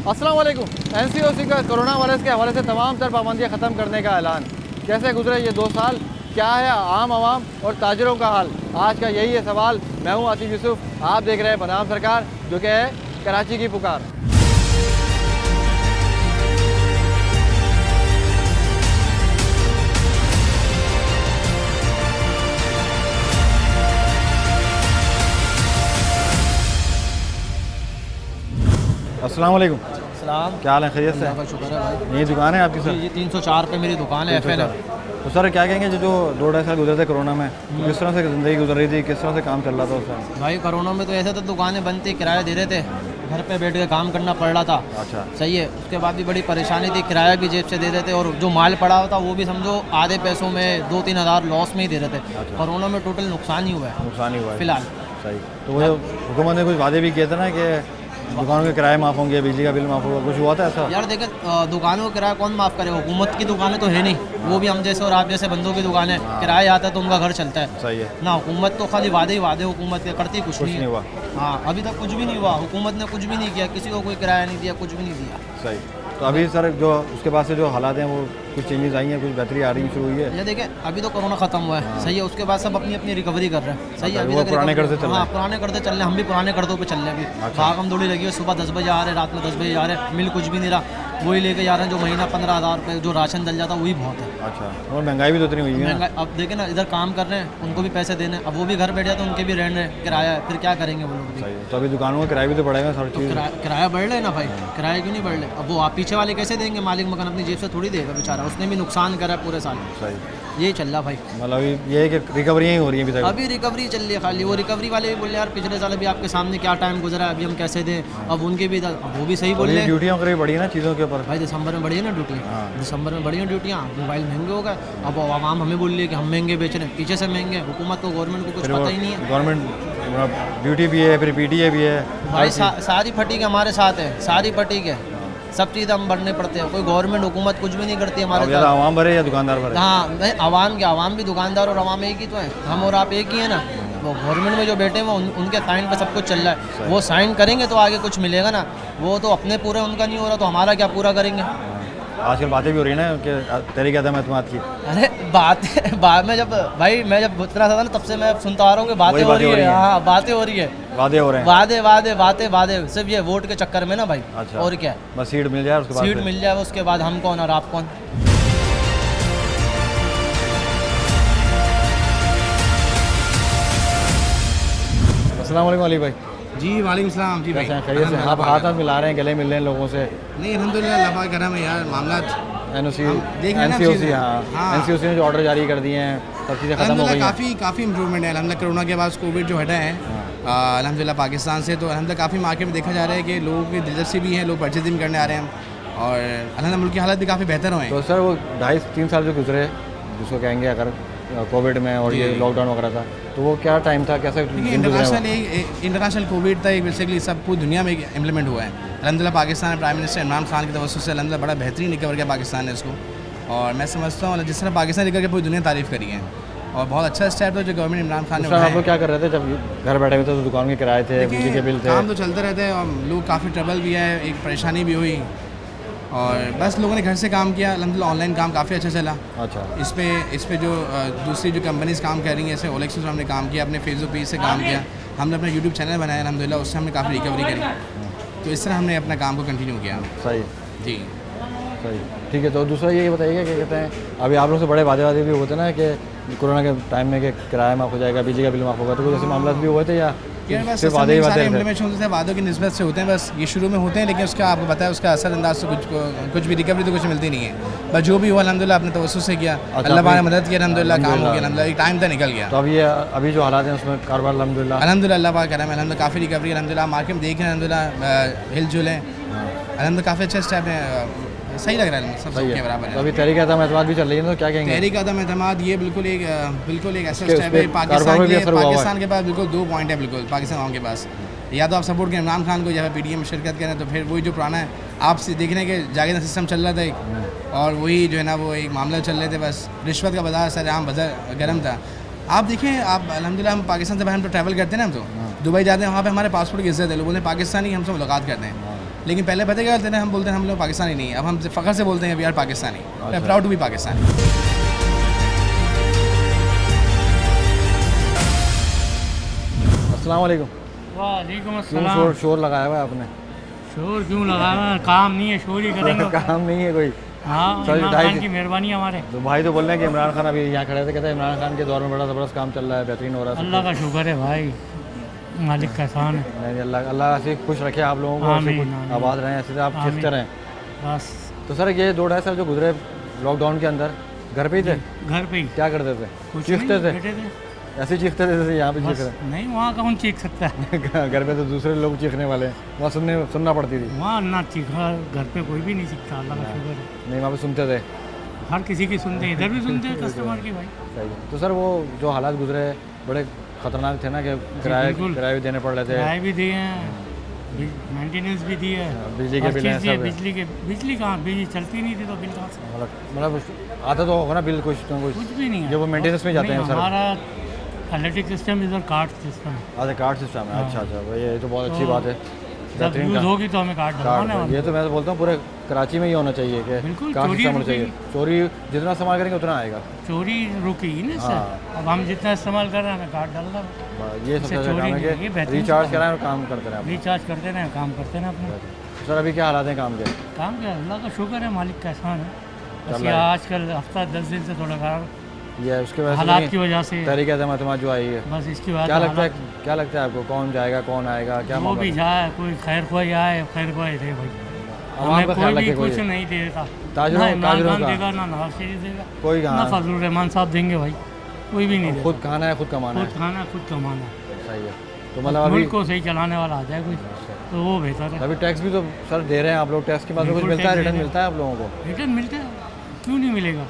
अस्सलाम वालेकुम। एनसीओसी का कोरोना वायरस के हवाले से तमाम तर पाबंदियाँ ख़त्म करने का ऐलान। कैसे गुजरे ये 2 साल, क्या है आम आवाम और ताजरों का हाल, आज का यही है सवाल। मैं हूँ आसिफ यूसुफ, आप देख रहे हैं बनाम सरकार, जो कि है कराची की पुकार। अस्सलाम वालेकुम। सलाम। क्या हाल है, खैरियत से? का शुक्र है भाई। यही दुकान है आपकी सर? जी 304 पे मेरी दुकान है FL। तो सर क्या कहेंगे जो 2-2.5 साल गुजरे थे कोरोना में, तो किस तरह से ज़िंदगी गुजर रही थी, किस तरह से काम चल रहा था उस टाइम? भाई कोरोना में तो ऐसे तो दुकानें बंद थी, किराया दे रहे थे, घर पे बैठ के काम करना पड़ रहा था। अच्छा, सही है। उसके बाद भी बड़ी परेशानी थी, किराया भी जेब से दे रहे थे और जो माल पड़ा हुआ था वो भी समझो आधे पैसों में 2-3 हज़ार लॉस में ही दे रहे थे। अच्छा। कोरोना में टोटल नुकसान ही हुआ है नुकसान ही हुआ है फिलहाल। सही। तो वो हुकूमत ने कुछ वादे भी किए थे ना कि दुकानों के किराए माफ़ होंगे, बिजली का बिल माफ़ होगा, कुछ हुआ था ऐसा? यार देखे दुकानों का किराया कौन माफ़ करे, हुकूमत की दुकानें तो है नहीं, वो भी हम जैसे और आप जैसे बंदों की दुकान है, किराया आता है तो उनका घर चलता है सही है ना। हुकूमत तो खाली वादे ही वादे हुकूमत के करती कुछ नहीं है। हुआ। हाँ अभी तक कुछ भी नहीं हुआ, हुकूमत ने कुछ भी नहीं किया, किसी को कोई किराया नहीं दिया, कुछ भी नहीं दिया। सही। तो अभी सर जो उसके बाद से जो हालात हैं वो कुछ चेंजेस आई हैं, कुछ बेहतरी आ रही शुरू हुई है? ये देखें अभी तो कोरोना खत्म हुआ है, सही है। उसके बाद सब अपनी अपनी रिकवरी कर रहे हैं, सही है। अभी वो तक पुराने recovery- कर्जे चल रहे हाँ हैं। पुराने कर्जे चल रहे हैं, हम भी पुराने कर्जों पे चल रहे हैं अभी। भागम दौड़ी लगी है, सुबह 10 बजे आ रहे हैं, रात में 10 बजे जा रहे हैं, मिल कुछ भी नहीं रहा, वही लेके जा रहे हैं जो महीना 15,000 रुपये जो राशन डल जाता है वही बहुत है। अच्छा, और महंगाई भी तो इतनी हुई है ना? महंगाई अब देखें ना, इधर काम कर रहे हैं उनको भी पैसे देने, अब वो भी घर बैठ जाते हैं, उनके भी रेंट है, किराया है, फिर क्या करेंगे वो लोग भी। सही है। तो अभी दुकानों का किराया भी तो बढ़ेगा हर चीज़। किराया बढ़ रहा है ना भाई, किराया क्यों नहीं बढ़ रहे? अब वो आप पीछे वाले कैसे देंगे? मालिक मकान अपनी जेब से थोड़ी देगा बेचारा, उसने भी नुकसान करा है पूरे साल। सही। यही चल रहा भाई। मतलब ये है कि रिकवरी ही हो रही है अभी तक? अभी रिकवरी चल रही है खाली। वो रिकवरी वाले भी बोल रहे यार पिछले साल अभी आपके सामने क्या टाइम गुजरा है, अभी हम कैसे दें। अब उनके भी अब वो भी सही बोल रहे हैं। ड्यूटियाँ करीब बढ़ी है ना चीज़ों के ऊपर? भाई दिसंबर में बढ़ी है ना ड्यूटी, दिसंबर में बढ़ी है ड्यूटियाँ, मोबाइल महंगे हो गए। अब आवाम हमें बोल रही है कि हम महंगे बेच रहे हैं, पीछे से महंगे। हुकूमत को गवर्नमेंट को कुछ पता ही नहीं है। गवर्नमेंट ड्यूटी भी है, फिर PTA भी है भाई सारी फटीक हमारे साथ है, सारी फटीक है, सब चीज़ हम भरने पड़ते हैं। कोई गवर्नमेंट हुकूमत कुछ भी नहीं करती हमारे साथ। आवाम भरे या दुकानदार भरे? हाँ नहीं, आवाम के आवाम भी दुकानदार और आवाम एक ही तो है, हम और आप एक ही है ना। वो गवर्नमेंट में जो बैठे हैं वो उनके साइन पे सब कुछ चल रहा है, वो साइन करेंगे तो आगे कुछ मिलेगा ना। वो तो अपने पूरे उनका नहीं हो रहा तो हमारा क्या पूरा करेंगे? आजकल बातें भी हो रही है ना कि तरीके अदम एतमाद की। अरे बाद में जब भाई मैं जब उतना था ना तब से मैं सुनता आ रहा हूँ कि बातें हो रही है। हाँ बातें हो रही है, वादे हो रहे हैं, वादे वादे बातें वादे, सिर्फ ये वोट के चक्कर में ना भाई। अच्छा। और क्या, बस सीट मिल जाए उसके बाद सीट मिल जाए उसके बाद हम कौन और आप कौन। अस्सलाम वालेकुम अली भाई। जी वालेकुम सलाम। जी भाई कैसे हैं, खैरियत से? आप हाथ हाथ मिला रहे हैं, गले मिल रहे हैं लोगों से। नहीं अल्हम्दुलिल्लाह अल्लाह पाक करम है यार। मामला देख रहे हैं ना NCOC, चीज़ें। हाँ हाँ। NCOC ने जो ऑर्डर जारी कर दिए हैं, सब चीज़ें खत्म हो गई हैं। काफ़ी इंप्रूवमेंट है अल्हम्दुलिल्लाह। कोरोना के बाद कोविड जो हटा है अल्हम्दुलिल्लाह पाकिस्तान से, तो अल्हम्दुलिल्लाह काफ़ी मार्केट में देखा जा रहा है कि लोगों की दिलचस्पी भी है, लोग परचेजिंग करने आ रहे हैं और अल्हम्दुलिल्लाह मुल्क की हालत भी काफ़ी बेहतर हुए हैं। तो सर वो 2.5-3 साल जो गुजरे, जिसको कहेंगे अगर कोविड में और ये लॉकडाउन वगैरह था, तो वो क्या टाइम था, कैसा इंटरनेशनल कोविड था एक, बेसिकली सब पूरी दुनिया में इम्प्लीमेंट हुआ है अल्हम्दुलिल्लाह। पाकिस्तान प्राइम मिनिस्टर इमरान खान की तवज्जो से अल्हम्दुलिल्लाह बड़ा बेहतरीन रिकवर किया पाकिस्तान ने इसको, और मैं समझता हूँ जिस तरह पाकिस्तान रिकवर के पूरी दुनिया तारीफ़ करी है और बहुत अच्छा स्टेप था जो गवर्नमेंट इमरान खान ने उठाया। आप लोग क्या कर रहे थे जब घर बैठे हुए थे? तो दुकान के किराए थे, बिजली के बिल थे, काम तो चलते रहते हैं और लोग काफ़ी ट्रबल भी है, एक परेशानी भी हुई और बस लोगों ने घर से काम किया अल्हम्दुलिल्लाह। ऑनलाइन काम काफ़ी अच्छा चला। अच्छा। इस पे जो दूसरी जो कंपनीज काम कर रही हैं, जैसे ओलेक्स से हमने काम किया, अपने फेसबुक पेज से काम किया, हमने अपना यूट्यूब चैनल बनाया अल्हम्दुलिल्लाह, उससे हमने काफ़ी रिकवरी करी। तो इस तरह हमने अपना काम को कंटिन्यू किया। सही जी सही, ठीक है। तो दूसरा ये बताइए क्या कहते हैं, अभी आप लोग से बड़े वादे भी होते ना कि कोरोना के टाइम में कि किराया माफ़ हो जाएगा, बिजली का बिल माफ़ होगा, तो कुछ ऐसे मामला भी हुए थे या बस सिर्फ वादे ही वादे थे? इम्प्लीमेंटेशन से वादों की निस्बत से होते हैं, बस ये शुरू में होते हैं, लेकिन उसका आपको पता है उसका असर अंदाज से कुछ भी रिकवरी तो कुछ मिलती नहीं है। बस जो भी हुआ अल्हम्दुलिल्लाह अपने तवज्जो से किया, अल्लाह पाक ने मदद की, अल्हम्दुलिल्लाह काम हो गया, अल्हम्दुलिल्लाह एक टाइम था निकल गया। तो अब ये अभी जो हालात हैं उसमें कारोबार अल्हम्दुलिल्लाह अल्लाह पाक करम है, अल्हम्दुलिल्लाह काफ़ी रिकवरी अल्हम्दुलिल्लाह। मार्केट में देख रहे हैं अल्हम्दुलिल्लाह हिलजुल है अल्हम्दुलिल्लाह, काफ़ी अच्छे स्टेप है, सही लग रहा है, सब के बराबर है। अभी तहरीक अदम एतमाद भी चल रही है, तो क्या कहेंगे? तहरीक अदम एतमाद ये बिल्कुल एक ऐसा स्टेप है पाकिस्तान के पास बिल्कुल 2 पॉइंट है बिल्कुल पाकिस्तान के पास, या तो आप सपोर्ट करें इमरान खान को या फिर PDM में शिरकत करें, तो फिर वही जो पुराना है आपसे देखने के जागीर सिस्टम चल रहा था एक, और वही जो है ना वो एक मामला चल रहे थे, बस रिश्वत का बाजार सरेआम बाजार गर्म था। आप देखें, आप अल्हम्दुलिल्लाह हम पाकिस्तान से बाहर हम तो ट्रैवल करते हैं ना, हम तो दुबई जाते हैं, वहाँ पे हमारे पासपोर्ट की इज्जत है, लोगों ने पाकिस्तानी हमसे मुलाकात करते हैं। लेकिन पहले पता क्या बोलते थे, हम बोलते हैं हम लोग पाकिस्तानी नहीं है, अब हम फ़ख्र से बोलते हैं we are Pakistani, I am proud to be Pakistani. अस्सलाम वालेकुम। वालेकुम क्यों अस्सलाम। शोर लगाया हुआ है आपने? शोर क्यों लगाना, काम नहीं है, शोर ही करेंगे। काम नहीं है कोई? हाँ, सॉरी, इमरान ढाई खान की मेहरबानी हमारे। तो भाई तो बोल रहे हैं कि इमरान खान अभी यहाँ खड़े थे, कहते हैं इमरान खान के दौर में बड़ा ज़बरदस्त काम चल रहा है, बेहतरीन हो रहा है। अल्लाह का शुक्र है भाई, मालिक का एहसान है। नहीं, अल्लाह अल्लाह ऐसे खुश रखे आप लोगों को, ऐसे आमीन, खुश आमीन। आबाद रहें, ऐसे आप आमीन। चीखते रहें। बस तो सर ये 2-2.5 साल जो गुजरे लॉकडाउन के अंदर, घर पे ही थे? घर पे ही क्या करते थे? कुछ चीखते नहीं, थे? बैठे थे ऐसे ही चीखते थे जैसे यहाँ पे चीख बस। रहे नहीं, वहाँ कौन चीख सकता है? हैं। घर पे तो दूसरे लोग चीखने वाले हैं, वहाँ सुनना पड़ती थी। वहाँ ना चीखा, घर पे कोई भी नहीं चीखता, अल्लाह का शुक्र है। नहीं, वहाँ पे सुनते थे। हर किसी की सुनते हैं, इधर भी सुनते हैं कस्टमर की भाई। सही है। तो सर वो जो हालात गुजरे बड़े ख़तरनाक थे ना, कि बिल्कुल। किराए भी देने पड़ रहे थे, किराए भी दिए हैं, मेंटेनेंस भी दी है, बिजली के हर बिल चीज़ हैं, दिए। सब है। बिजली कहाँ, बिजली चलती नहीं थी तो बिल कहाँ से? मतलब आता तो होगा ना बिल कुछ ना कुछ, कुछ भी नहीं है। जो वो मेंटेनेंस में जाते नहीं, हैं सर। हमारा इलेक्ट्रिक सिस्टम इधर कार्ड सिस्टम है। अच्छा, कार्ड सिस्टम है। अच्छा अच्छा, भाई ये तो बहुत अच्छी बात है। जब बेहतरीन यूज़ का- होगी तो हमें कार्ड कार्ड डलवाना है। ये तो मैं तो बोलता हूँ पूरे कराची में ही होना चाहिए कि बिल्कुल, कार्ड चोरी सिस्टम होना चाहिए। रुकेगी। चोरी जितना इस्तेमाल करेंगे उतना आएगा। चोरी रुकेगी ना हाँ। सर। अब हम जितना इस्तेमाल कर रहे हैं हमें कार्ड डालना है। ये सबसे इससे अच्छा चोरी काम नहीं है, है ये कि बेहतरीन रिचार्ज काम कराएं और काम करते रहें आप। रिचार्ज करते रहें, काम करते रहें अपना। सर अभी क्या हालात हैं काम के? काम क्या, अल्लाह का शुक्र है, मालिक का एहसान है। बस चल ये रहा है। आजकल हफ्ता 10 दिन से थोड़ा खराब ये उसके वजह से हालात नहीं, की वजह से, तहरीक एतमाद जो आई है, बस इसकी वजह क्या से लगता है? हालात- क्या लगता है आपको कौन जाएगा, कौन आएगा, क्या जो मामला भी है? जाए, कोई खैर ख्वाही आए, खैर ख्वाही रहे भाई। आवाम हमें का कोई ख्याल भी रखे कोई। कुछ नहीं देगा, ताजरों ना इमरान ताजरों खान का देगा, ना नवाज शरीफ देगा, कोई ना कहाँ, फजलुर रहमान साहब देंगे भाई, कोई भी नहीं देगा। खुद खाना है खुद कमाना खुद है। खाना, खुद कमाना। सही है। तो मतलब अभी मुल्क को सही चलाने वाला आ जाए कोई, तो वो बेहतर है। अभी टैक्स भी तो सर दे रहे हैं आप लोग, टैक्स के बाद में कुछ बिल्कुल मिलता है, टैक्स रिटर्न दे रहे मिलता है आप लोगों को? रिटर्न मिलता है, क्यों नहीं मिलेगा?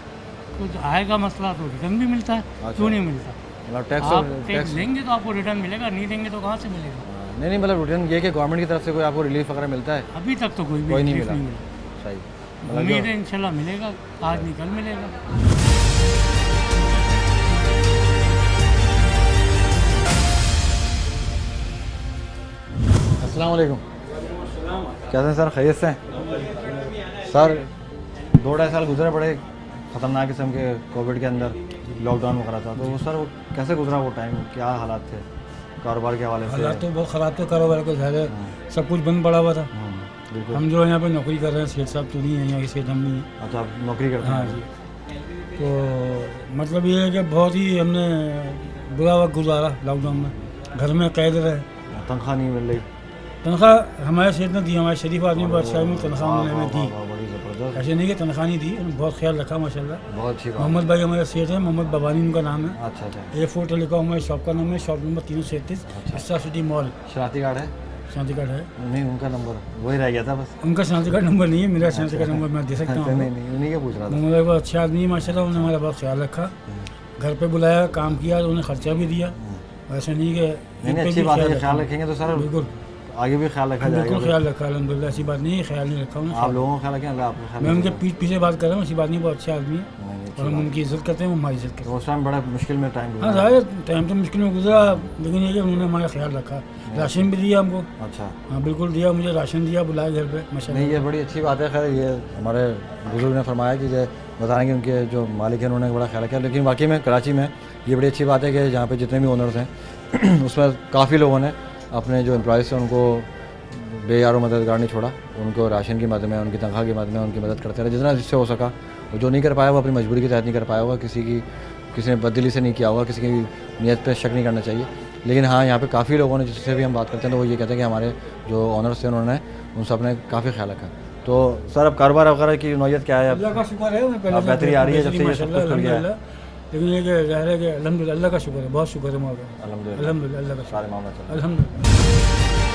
कुछ आएगा मसला तो रिटर्न भी मिलता है, क्यों नहीं मिलता? मतलब टैक्स आप टैक्स टैक्स देंगे तो आपको रिटर्न मिलेगा, नहीं देंगे तो कहाँ से मिलेगा? नहीं नहीं, मतलब रिटर्न ये कि गवर्नमेंट की तरफ से कोई आपको रिलीफ वगैरह मिलता है? अभी तक तो कोई भी कोई नहीं रिलीफ मिला। नहीं मिला। सही। मतलब उम्मीद जो- है इंशाल्लाह मिलेगा, आज नहीं कल मिलेगा। अस्सलाम वालेकुम। कैसे हैं सर, खैरियत से हैं? सर 2-2.5 साल गुजरे बड़े ख़तरनाक किस्म के कोविड के अंदर, लॉकडाउन वगैरह था, तो वो सर वो कैसे गुजरा वो टाइम, क्या हालात थे कारोबार के हवाले से? हालात तो बहुत ख़राब थे कारोबार के, ज़्यादा सब कुछ बंद पड़ा हुआ था। बिल्कुल। हम जो यहाँ पे नौकरी कर रहे हैं, सेठ साहब तो नहीं है यहाँ के, सेठ हम नहीं हैं। अच्छा, आप नौकरी करते हाँ हैं? जी। तो मतलब ये है कि बहुत ही हमने बुरा वक्त गुजारा लॉकडाउन में, घर में कैद रहे। तनख्वाह नहीं मिल रही? तनख्वाह हमारे सेठ ने दी, हमारे शरीफ आदमी बादशाह में तनख्वाह वाह, उन्होंने वाह, दी। वाह, बड़ी ज़बरदस्त, ऐसे नहीं कि तनख्वाह नहीं दी, उन्होंने बहुत ख्याल रखा माशाल्लाह। बहुत अच्छी बात। मोहम्मद भाई हमारे सेठ हैं, मोहम्मद बबानी उनका नाम है। अच्छा अच्छा। A4 टेलीकॉम हमारी शॉप का नाम है, shop number 337 star city mall, शनाख्ती कार्ड है? शांति कार्ड है। नहीं, उनका नंबर वही रह गया था बस। उनका शांति कार्ड नंबर नहीं है, मेरा शांति कार्ड नंबर मैं दे सकता अच्छा, हूँ। नहीं नहीं, उन्हीं का पूछ रहा था। मोहम्मद भाई बहुत अच्छे आदमी है माशाल्लाह, उन्होंने हमारा बहुत ख्याल रखा, घर पे बुलाया, काम किया, उन्होंने खर्चा भी दिया। ऐसा नहीं कि नहीं नहीं, पे अच्छी भी बात है, ख्याल ख्याल रखा। रखेंगे तो सर बिल्कुल आगे भी ख्याल रखा बिल्कुल जाएगा। ख्याल रखा, अल्हम्दुलिल्लाह, ऐसी बात नहीं है, ख्याल नहीं रखा उन्होंने। आप लोगों का ख्याल रखें, अल्लाह आपका ख्याल मैं उनके रखेगा। पीठ पीछे बात कर रहा हूँ, ऐसी बात नहीं, बहुत अच्छे आदमी है नहीं, नहीं, अच्छी और हम बात उनकी इज्जत करते हैं, वो हमारी इज्जत करते है। तो उस टाइम बड़ा मुश्किल में टाइम हैं। हाँ गुजरा। जाहिर टाइम तो मुश्किल में गुजरा, लेकिन ये कि उन्होंने हमारा ख्याल रखा, राशन भी दिया हमको। अच्छा। हाँ बिल्कुल दिया, मुझे राशन दिया, बुलाया घर पे नहीं, माशाल्लाह। ये बड़ी अच्छी बात है। खैर ये हमारे बुजुर्ग ने फरमाया कि ये बताएंगे उनके जो मालिक हैं उन्होंने बड़ा ख्याल रखा, लेकिन वाकई में कराची में ये बड़ी अच्छी बात है कि जहाँ पे जितने भी ओनर्स हैं उसमें काफ़ी लोगों ने अपने जो एम्प्लॉयज़ थे उनको बेयारो मददगार नहीं छोड़ा, उनको राशन की मदद में, उनकी तनख्वाह की मदद में उनकी मदद करते रहे जितना जिससे हो सका। और जो नहीं कर पाया वो अपनी मजबूरी के तहत नहीं कर पाया होगा, किसी ने बददिली से नहीं किया होगा, किसी की नीयत पे शक नहीं करना चाहिए। लेकिन हाँ, यहाँ पे काफ़ी लोगों ने, जिससे भी हम बात करते हैं तो वो ये कहते हैं कि हमारे जो ऑनर्स थे उन्होंने उन सब ने काफ़ी ख्याल रखा। तो सर अब कारोबार वगैरह की नौयत क्या है? अब अल्लाह का शुक्र है, उन्हें पहले अब से बेहतरी आ रही है जब से ये सब माशाल्लाह, कुछ खुल गया है? अल्हम्दुलिल्लाह। लेकिन ये कि ज़ाहिर है कि अल्हम्दुलिल्लाह अल्लाह का शुक्र है, बहुत शुक्र है मौका, अल्हम्दुलिल्लाह अल्हम्दुलिल्लाह अल्लाह का शुक्र, सारे मामला चल रहा है। अल्हम्दुलिल्लाह।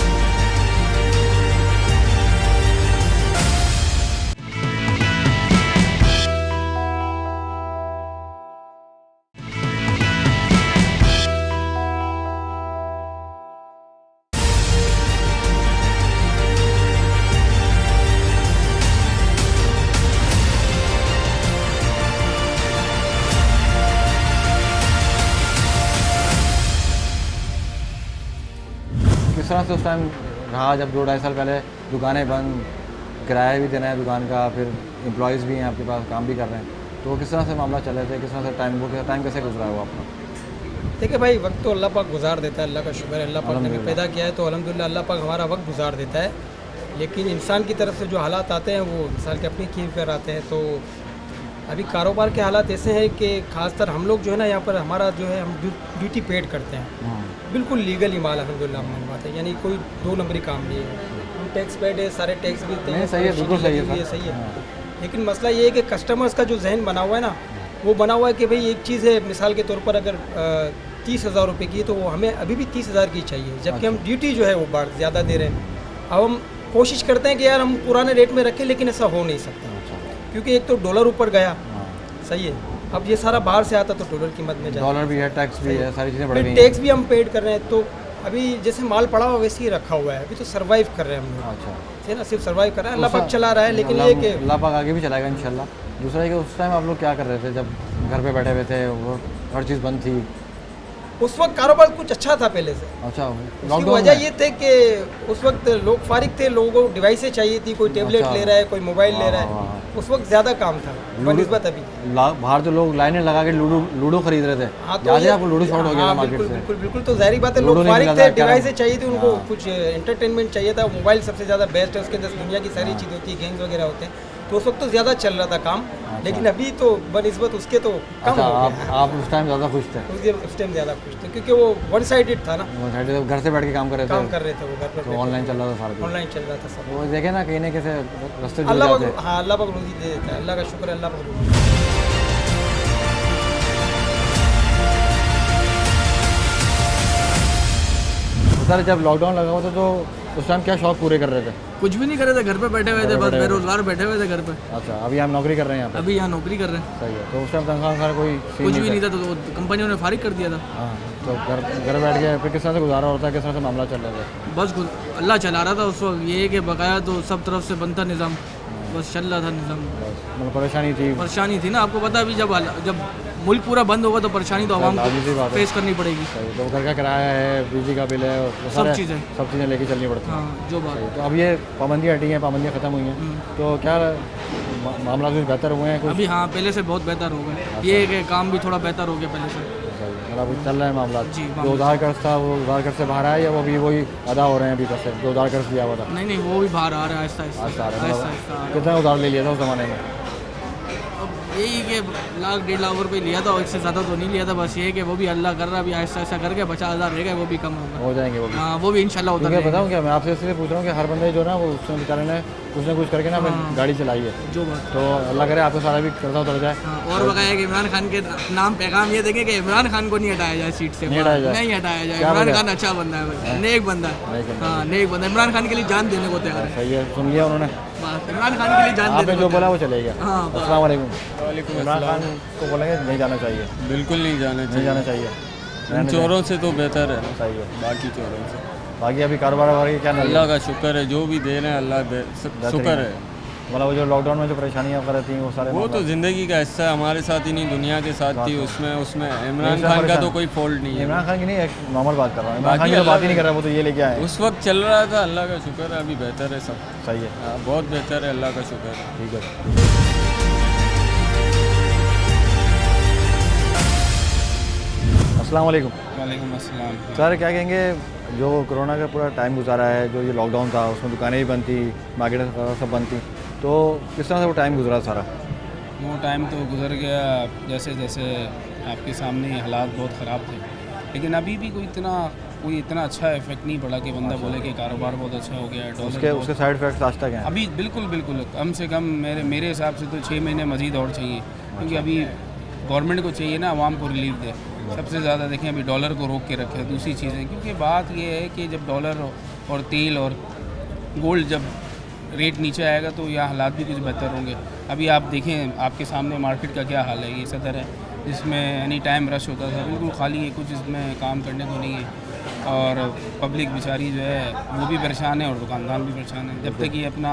किस तरह से उस टाइम रहा जब 2-2.5 साल पहले दुकानें बंद, किराया भी देना है दुकान का, फिर एम्प्लॉयज़ भी हैं आपके पास, काम भी कर रहे हैं, तो किस तरह से मामला चल रहे थे, किस तरह से टाइम कैसे गुजरा हुआ आपका? देखिए भाई, वक्त तो अल्लाह पाक गुजार देता है, अल्लाह का शुक्र है, अल्लाह पाक ने हमें पैदा किया है तो अल्हम्दुलिल्लाह अल्लाह पाक हमारा वक्त गुजार देता है। लेकिन इंसान की तरफ से जो हालात आते हैं वो इंसान के अपनी कीमत पर आते हैं। तो अभी कारोबार के हालात ऐसे हैं कि ख़ासतर हम लोग जो है ना, यहाँ पर हमारा जो है हम ड्यूटी पेड करते हैं, बिल्कुल लीगल ही माल अल्हम्दुलिल्लाह हमारी बात है, यानी कोई 2 नंबरी काम नहीं है, हम टैक्स पेड है, सारे टैक्स भी देते हैं, सही है, बिल्कुल सही है, सही है। लेकिन मसला ये है कि कस्टमर्स का जो जहन बना हुआ है ना, वो बना हुआ है कि भाई एक चीज़ है, मिसाल के तौर पर अगर 30,000 रुपये की तो वो हमें अभी भी 30,000 की चाहिए, जबकि हम ड्यूटी जो है वो बार ज़्यादा दे रहे हैं। अब हम कोशिश करते हैं कि यार हम पुराने रेट में रखें, लेकिन ऐसा हो नहीं सकता, क्योंकि एक तो डॉलर ऊपर गया, सही है, अब ये सारा बाहर से आता तो डॉलर कीमत में जाता, डॉलर भी है, टैक्स भी है, सारी चीज़ें बढ़ गई हैं। टैक्स भी हम पेड कर रहे हैं। तो अभी जैसे माल पड़ा हुआ वैसे ही रखा हुआ है, अभी तो सर्वाइव कर रहे हैं हम लोग, अच्छा, है ना, सिर्फ सर्वाइव कर रहे हैं, अल्लाह पाक चला रहा है। लेकिन ये कि अल्लाह पाक आगे भी चलाएगा इंशाल्लाह। दूसरा है कि उस टाइम आप लोग क्या कर रहे थे जब घर पे बैठे हुए थे, वो हर चीज़ बंद थी? उस वक्त कारोबार कुछ अच्छा था पहले से। अच्छा, उसकी वजह ये थे कि उस वक्त लोग फारिग थे, लोगों को डिवाइसें चाहिए थी, कोई टेबलेट ले रहा है, कोई मोबाइल ले रहा है, उस वक्त ज़्यादा काम था बनिस्बत अभी। बाहर तो लोग लाइनें लगा के लूडो खरीद रहे थे, हाँ, तो याद है आपको? लूडो शॉर्ट हो गया था मार्केट बिल्कुल से। बिल्कुल बिल्कुल, तो ज़ाहिर बात है लूडो लोग नहीं फारिग मिला थे, था, डिवाइसें चाहिए थी उनको, हाँ। कुछ एंटरटेनमेंट चाहिए था, मोबाइल सबसे ज़्यादा बेस्ट है, उसके अंदर दुनिया की सारी चीज़ें होती है, गेम्स वगैरह होते हैं, तो उस वक्त तो ज़्यादा चल रहा था काम। लेकिन अभी तो बनिस्बत उसके तो कम अच्छा, हो गया। आप उस टाइम ज़्यादा खुश थे? उस टाइम ज़्यादा खुश थे क्योंकि वो वन साइडेड था ना, घर से बैठ के काम कर रहे थे, काम कर रहे थे वो घर पर, तो ऑनलाइन चल रहा था सारा कुछ। ऑनलाइन चल रहा था सब। वो देखे ना कहीं ना कैसे रास्ते जुड़ अल्लाह जाते हैं। पाक, हाँ अल्लाह पाक रोज़ी दे देता है, अल्लाह का शुक्र है, अल्लाह पाक रोज़ी। सर, जब लॉकडाउन लगा हुआ था तो उस टाइम क्या शौक पूरे कर रहे थे? कुछ भी नहीं कर रहे थे, घर पे बैठे हुए थे, बस बेरोजगार बैठे हुए थे घर पे। अच्छा, अभी हम नौकरी कर रहे हैं यहाँ पे? अभी यहाँ नौकरी कर रहे हैं। सही है, तो उस टाइम तनख्वाह कोई सीन कुछ भी नहीं था, तो कंपनियों ने फारिग कर दिया था। हाँ, तो घर बैठ के फिर किस तरह से गुजारा होता है, किस तरह से मामला चल रहा था? बस अल्लाह चला रहा था उस वक्त, ये है कि बकाया तो सब तरफ से बनता निज़ाम, बस चल रहा था निज़ाम। मतलब परेशानी थी ना, आपको पता अभी जब मुल्क पूरा बंद होगा तो परेशानी तो आवाम लाज़मी सी बात को है। फेस करनी पड़ेगी। सही, तो घर का किराया है, बिजली का बिल है, वो सब चीज़ें लेके चलनी पड़ती हैं। हाँ, जो बात सही, तो अब ये पाबंदियाँ हटी हैं, पाबंदियाँ ख़त्म हुई हैं, तो क्या मामला कुछ बेहतर हुए हैं कुछ? अभी हाँ, पहले से बहुत बेहतर हो गए, ये है कि काम भी थोड़ा बेहतर हो गया पहले से। सही, मतलब चल रहा है मामला। जी, जो उधार कर्ज था वो उधार कर्ज से बाहर आया या वो भी वही अदा हो रहे हैं अभी पैसे जो उधार कर्ज दिया हुआ था? नहीं, वो भी बाहर आ रहा है आहिस्ता आहिस्ता आ रहा है। आहिस्ता आहिस्ता। कितना उधार ले लिया था उस ज़माने में? अब यही कि 1,00,000-1,50,000 रुपये लिया था, और इससे ज़्यादा तो नहीं लिया था, बस ये है कि वो भी अल्लाह कर रहा है, अभी आहिस्ता आहिस्ता करके 50,000 रह गए, वो भी कम होगा। हो जाएंगे वो भी। हाँ, वो भी इंशाल्लाह होता क्योंकि रहेगा। बताऊँ क्या, मैं आपसे इसलिए पूछ रहा हूँ कि हर बंदे जो ना वो उसने बेचारे ने कुछ ना कुछ करके ना अपनी गाड़ी चलाई है, जो बात। तो अल्लाह करे आपको सारा भी कर्जा उतर जाए। हाँ, और बकाया कि इमरान खान के नाम पैगाम ये देखें कि इमरान खान को नहीं हटाया जाए सीट से, नहीं हटाया जाए। नहीं हटाया जाए। क्या इमरान वजह? खान अच्छा बंदा है, नेक बंदा है। नेक बंदा हाँ, नेक बंदा है, इमरान खान के लिए जान देने को तैयार है। सही है, सुन लिया उन्होंने, बस इमरान खान के लिए जान आपने देने जो को बोला तैयार वो चले गया। हाँ, बस। अस्सलाम वालेकुम। इमरान खान को बोलेंगे नहीं जाना चाहिए? बिल्कुल नहीं जाना नहीं चाहिए, जाना चाहिए, इन चोरों से तो बेहतर है ना, सही है। बाकी चोरों से। बाकी अभी कारोबार वगैरह क्या अल्लाह का शुक्र है, जो भी दे रहे हैं अल्लाह शुक्र है। मतलब वो जो लॉकडाउन में जो परेशानियाँ वगैरह थी वो सारे वो तो ज़िंदगी का हिस्सा है, हमारे साथ ही नहीं दुनिया के साथ थी, उसमें इमरान खान का तो कोई फॉल्ट नहीं है। इमरान खान की नहीं, एक नॉर्मल बात कर रहा हूँ, इमरान खान की तो बात ही नहीं कर रहा, वो तो ये लेके आए। उस वक्त चल रहा था, अल्लाह का शुक्र है, अभी बेहतर है सब। सही है, हाँ, बहुत बेहतर है, अल्लाह का शुक्र है। ठीक है। अस्सलाम वालेकुम। वालेकुम अस्सलाम। सर, क्या कहेंगे, जो कोरोना का पूरा टाइम गुजारा है, जो ये लॉकडाउन था उसमें दुकानें भी बंद थी, मार्केट सब बंद थी, तो किस तरह से वो टाइम गुजरा सारा? वो टाइम तो गुजर गया जैसे जैसे आपके सामने हालात बहुत ख़राब थे, लेकिन अभी भी कोई इतना अच्छा इफेक्ट नहीं पड़ा कि बंदा बोले कि कारोबार बहुत अच्छा हो गया है। उसके साइड इफेक्ट्स आज तक हैं? अभी बिल्कुल कम से कम मेरे हिसाब से तो 6 महीने मज़ीद और चाहिए, क्योंकि अभी गवर्नमेंट को चाहिए ना आवाम को रिलीफ दे। सबसे ज़्यादा देखें अभी डॉलर को रोक के रखे, दूसरी चीज़ें, क्योंकि बात ये है कि जब डॉलर और तेल और गोल्ड जब रेट नीचे आएगा तो यहाँ हालात भी कुछ बेहतर होंगे। अभी आप देखें आपके सामने मार्केट का क्या हाल है, ये सदर है जिसमें एनी टाइम रश होता था, बिल्कुल खाली है, कुछ इसमें काम करने को नहीं है, और पब्लिक बेचारी जो है वो भी परेशान है और दुकानदार भी परेशान है। जब तक ये अपना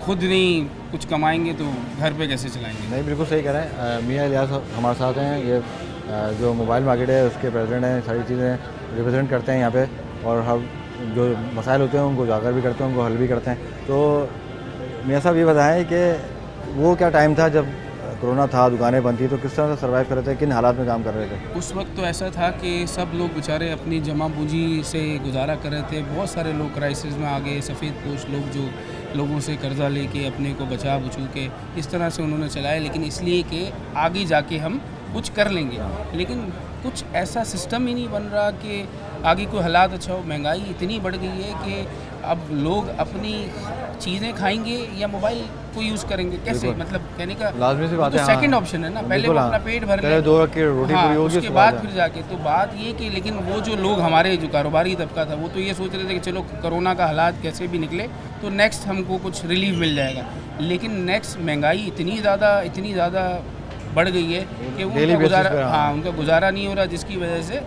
खुद नहीं कुछ कमाएंगे तो घर पे कैसे चलाएंगे? नहीं, बिल्कुल सही कह रहे हैं। मियाँ इलियास हमारे साथ हैं, ये जो मोबाइल मार्केट है उसके प्रेसिडेंट हैं, सारी चीज़ें रिप्रेजेंट करते हैं यहाँ पे, और जो मसाइल होते हैं उनको उजागर भी करते हैं, उनको हल भी करते हैं। तो मियाँ साहब ये बताएं कि वो क्या टाइम था जब कोरोना था, दुकानें बंद थी, तो किस तरह से सर्वाइव कर रहे थे, किन हालात में काम कर रहे थे? उस वक्त तो ऐसा था कि सब लोग बेचारे अपनी जमा पूंजी से गुजारा कर रहे थे। बहुत सारे लोग क्राइसिस में आ गए, सफ़ेद पोश लोग जो लोगों से कर्ज़ा लेके अपने को बचा बचू के इस तरह से उन्होंने चलाया, लेकिन इसलिए कि आगे जाके हम कुछ कर लेंगे। लेकिन कुछ ऐसा सिस्टम ही नहीं बन रहा कि आगे कोई हालात अच्छा हो। महंगाई इतनी बढ़ गई है कि अब लोग अपनी चीज़ें खाएंगे या मोबाइल को यूज़ करेंगे कैसे, मतलब कहने का लाजमी सी बात है। तो सेकंड ऑप्शन है ना, पहले वो अपना पेट भर ले, 2 की रोटी पूरी होगी, उसके बाद फिर जाके। तो बात ये कि लेकिन वो जो लोग हमारे जो कारोबारी तबका था वो तो ये सोच रहे थे कि चलो कोरोना का हालात कैसे भी निकले तो नेक्स्ट हमको कुछ रिलीफ मिल जाएगा। लेकिन नेक्स्ट महंगाई इतनी ज़्यादा बढ़ गई है कि उनका गुजारा, हाँ उनका गुजारा नहीं हो रहा, जिसकी वजह से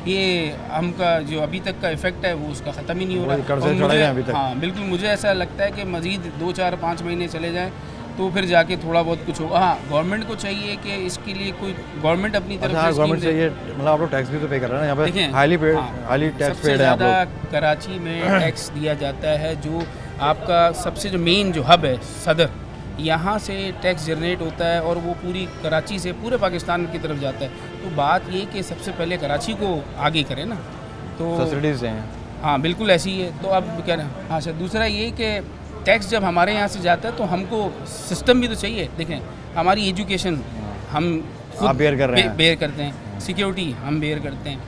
ये हमका जो अभी तक का इफ़ेक्ट है वो उसका ख़त्म ही नहीं हो रहा। और मुझे बिल्कुल मुझे ऐसा लगता है कि मज़ीद 2, 4, 5 महीने चले जाएँ तो फिर जाके थोड़ा बहुत कुछ होगा। हाँ, गवर्नमेंट को चाहिए कि इसके लिए कोई गवर्नमेंट अपनी तरफ से गवर्नमेंट से ये मतलब आप लोग टैक्स भी तो पे कर रहे हैं ना यहाँ पे, हाईली टैक्स पेड है आप लोग। ज़्यादा कराची में टैक्स दिया जाता है, जो आपका सबसे जो मेन जो हब है सदर, यहाँ से टैक्स जनरेट होता है और वो पूरी कराची से पूरे पाकिस्तान की तरफ जाता है। तो बात ये कि सबसे पहले कराची को आगे करें ना, तो फैसिलिटीज़ हैं। हाँ बिल्कुल ऐसी है। तो अब क्या ना, हाँ सर, दूसरा ये कि टैक्स जब हमारे यहाँ से जाता है तो हमको सिस्टम भी तो चाहिए। देखें हमारी एजुकेशन हम खुद बेयर कर रहे हैं, बेयर करते हैं, सिक्योरिटी हम बेयर करते हैं,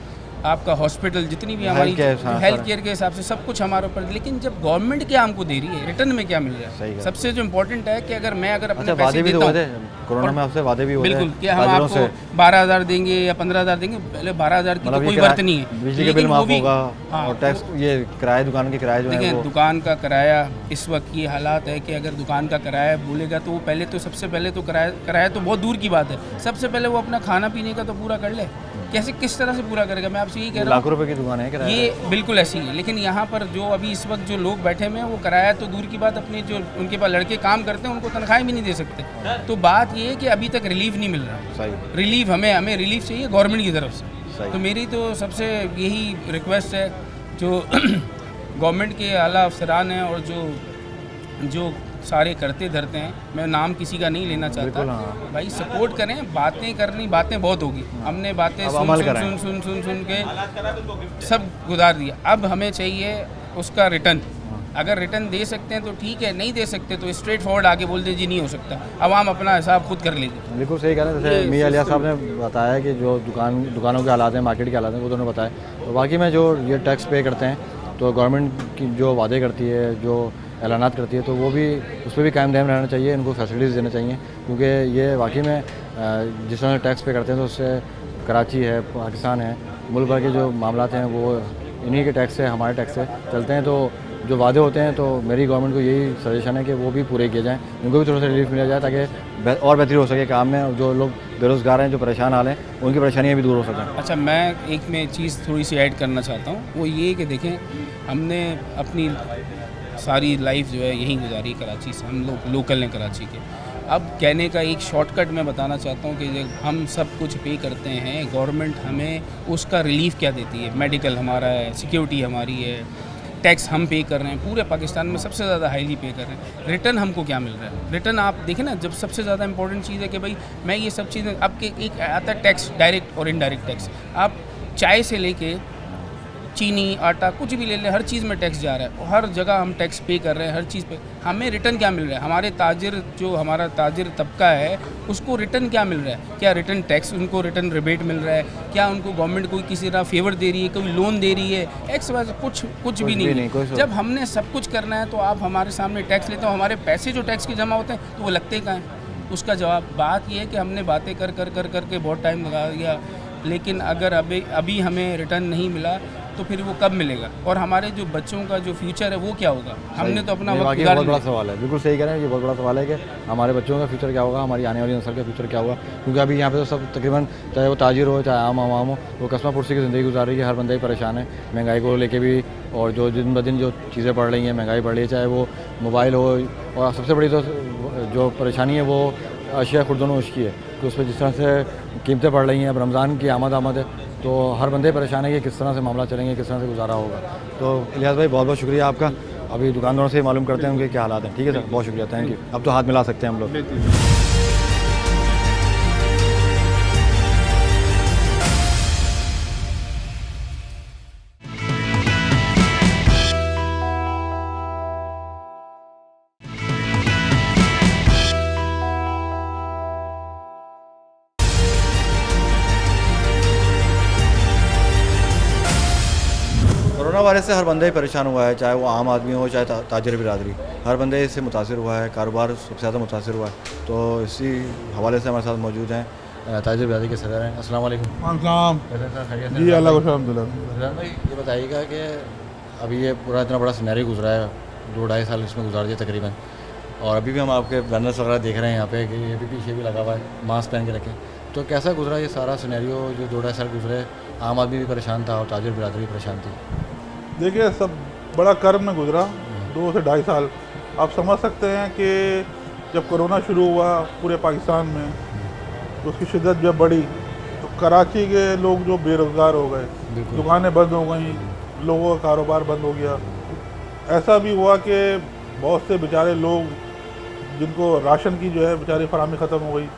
आपका हॉस्पिटल जितनी भी हमारी हेल्थ केयर के हिसाब से सब कुछ हमारे ऊपर। लेकिन जब गवर्नमेंट क्या हमको दे रही है, रिटर्न में क्या मिल रहा है? सबसे जो इम्पोर्टेंट है कि अगर मैं अपने पैसे देता हूँ, कोरोना में आपसे वादे भी हुए बिल्कुल कि हम आपको 12,000 देंगे या 15,000 देंगे। पहले 12,000 की तो कोई वर्त नहीं है, बिजली का बिल माफ होगा और टैक्स ये किराया, दुकान के किराए जो है देखिए दुकान का किराया इस वक्त ये हालात है कि अगर दुकान का किराया बोलेगा तो वो पहले तो सबसे पहले तो किराया तो बहुत दूर की बात है, सबसे पहले वो अपना खाना पीने का तो पूरा कर ले। कैसे किस तरह से पूरा करेगा? मैं आपसे यही कह रहा हूँ, लाखों रुपए की दुकान है किराया, ये बिल्कुल ऐसी है। लेकिन यहाँ पर जो अभी इस वक्त जो लोग बैठे हुए हैं वो किराया तो दूर की बात, अपने जो उनके पास लड़के काम करते हैं उनको तनख्वाहें भी नहीं दे सकते। तो बात ये है कि अभी तक रिलीफ नहीं मिल रहा। रिलीफ हमें रिलीफ चाहिए गवर्नमेंट की तरफ से। तो मेरी तो सबसे यही रिक्वेस्ट है जो गवर्नमेंट के आला अफसरान हैं और जो सारे करते धरते हैं, मैं नाम किसी का नहीं लेना चाहता, भाई सपोर्ट करें। बातें करनी, बातें बहुत होगी, हमने बातें सुन के सब गुजार दिया। अब हमें चाहिए उसका रिटर्न। अगर रिटर्न दे सकते हैं तो ठीक है, नहीं दे सकते तो स्ट्रेट फॉरवर्ड आके बोल दे जी नहीं हो सकता, अवाम अपना हिसाब खुद कर लेगी। बिल्कुल सही कह रहे हैं। जैसे मियां इलियास साहब ने बताया कि जो दुकानों के हालात हैं, मार्केट के हालात हैं, वो दोनों बताए। तो बाकी में जो ये टैक्स पे करते हैं तो गवर्नमेंट की जो वादे करती है, जो ऐलानात करती है, तो वो भी उस पर भी कायम दायम रहना चाहिए, इनको फैसिलिटीज़ देना चाहिए। क्योंकि ये वाकई में जिस तरह टैक्स पे करते हैं तो उससे कराची है, पाकिस्तान है, मुल्क भर के जो मामलात हैं वो इन्हीं के टैक्स से, हमारे टैक्स से चलते हैं। तो जो वादे होते हैं तो मेरी गवर्नमेंट को यही सजेशन है कि वो भी पूरे किए जाएँ, उनको भी थोड़ा सा रिलीफ मिला जाए ताकि और बेहतरी हो सके काम में। और जो लोग बेरोज़गार हैं, जो परेशान हाल हैं, उनकी परेशानियाँ भी दूर हो सकें। अच्छा, मैं चीज़ थोड़ी सी ऐड करना चाहता हूँ, वो ये कि देखें हमने अपनी सारी लाइफ जो है यहीं गुजारी कराची से, हम लोग लोकल हैं कराची के। अब कहने का एक शॉर्टकट मैं बताना चाहता हूँ कि हम सब कुछ पे करते हैं, गवर्नमेंट हमें उसका रिलीफ क्या देती है? मेडिकल हमारा है, सिक्योरिटी हमारी है, टैक्स हम पे कर रहे हैं, पूरे पाकिस्तान में सबसे ज़्यादा हाईली पे कर रहे हैं। रिटर्न हमको क्या मिल रहा है? रिटर्न आप देखें ना, जब सबसे ज़्यादा इंपॉर्टेंट चीज़ है कि भाई मैं ये सब चीज़ें आपके एक आता है टैक्स, डायरेक्ट और इनडायरेक्ट टैक्स। आप चाय से लेके चीनी, आटा, कुछ भी ले लें, हर चीज़ में टैक्स जा रहा है, हर जगह हम टैक्स पे कर रहे हैं, हर चीज़ पे। हमें रिटर्न क्या मिल रहा है? हमारे ताजिर, जो हमारा ताजिर तबका है, उसको रिटर्न क्या मिल रहा है? क्या रिटर्न टैक्स, उनको रिटर्न रिबेट मिल रहा है? क्या उनको गवर्नमेंट कोई किसी तरह फेवर दे रही है, कोई लोन दे रही है? एक्स वाई कुछ भी नहीं। जब हमने सब कुछ करना है तो आप हमारे सामने टैक्स लेते हो, हमारे पैसे जो टैक्स के जमा होते हैं तो वो लगते कहाँ हैं? उसका जवाब, बात ये है कि हमने बातें कर के बहुत टाइम लगा दिया, लेकिन अगर अभी हमें रिटर्न नहीं मिला तो फिर वो कब मिलेगा? और हमारे जो बच्चों का जो फ्यूचर है वो क्या होगा? हमने तो अपना वक्त बहुत बड़ा सवाल है। बिल्कुल सही कह रहे हैं, ये बहुत बड़ा सवाल है कि हमारे बच्चों का फ्यूचर क्या होगा, हमारी आने वाली नस्ल का फ्यूचर क्या होगा। क्योंकि अभी यहाँ पे तो सब तकरीबन, चाहे वो ताजिर हो, चाहे आम आवाम हो, वो कस्मा पुरसी की ज़िंदगी गुजार रही है। हर बंदा ही परेशान है महंगाई को लेके भी, और जो दिन ब दिन जो चीज़ें बढ़ रही हैं, महंगाई बढ़ रही है, चाहे वो मोबाइल हो, और सबसे बड़ी तो जो परेशानी है वो अशिया खुर्दनोश की है कि उस पर जिस तरह से कीमतें बढ़ रही हैं। अब रमज़ान की आमद है, तो हर बंदे परेशान है कि किस तरह से मामला चलेंगे, किस तरह से गुजारा होगा। तो इलियास भाई बहुत बहुत शुक्रिया आपका। अभी दुकानदारों से मालूम करते हैं उनके क्या हालात हैं। ठीक है सर, बहुत शुक्रिया, थैंक यू। अब तो हाथ मिला सकते हैं हम लोग। कोरोना वायरस से हर बंदा ही परेशान हुआ है, चाहे वो आम आदमी हो चाहे ताजर बिरादरी, हर बंदे इससे मुतासिर हुआ है। कारोबार सबसे ज़्यादा मुतासिर हुआ है। तो इसी हवाले से हमारे साथ मौजूद हैं ताजर बिरादरी के सदर हैं। अस्सलाम वालेकुम। जी अल्लाह का अलहम्दुलिल्लाह। रमज़ान भाई ये बताइएगा कि अभी ये पूरा इतना बड़ा सिनेरियो गुजरा है, 2-2.5 साल इसमें गुजार दिया तकरीबन, और अभी भी हम आपके बैनर्स वगैरह देख रहे हैं यहाँ पे कि ये भी पीछे भी लगा हुआ है, मास्क पहन के रखें। तो कैसा गुजरा ये सारा सिनेरियो जो 2-2.5 साल गुजरे? आम आदमी भी परेशान था और ताजर बिरादरी भी परेशान थी। देखिए सब बड़ा कर्म में गुजरा 2 से 2.5 साल। आप समझ सकते हैं कि जब कोरोना शुरू हुआ पूरे पाकिस्तान में तो उसकी शिद्दत जब बढ़ी तो कराची के लोग जो बेरोज़गार हो गए, दुकानें बंद हो गई, लोगों का कारोबार बंद हो गया। ऐसा भी हुआ कि बहुत से बेचारे लोग जिनको राशन की जो है बेचारी फराहमी ख़त्म हो गई।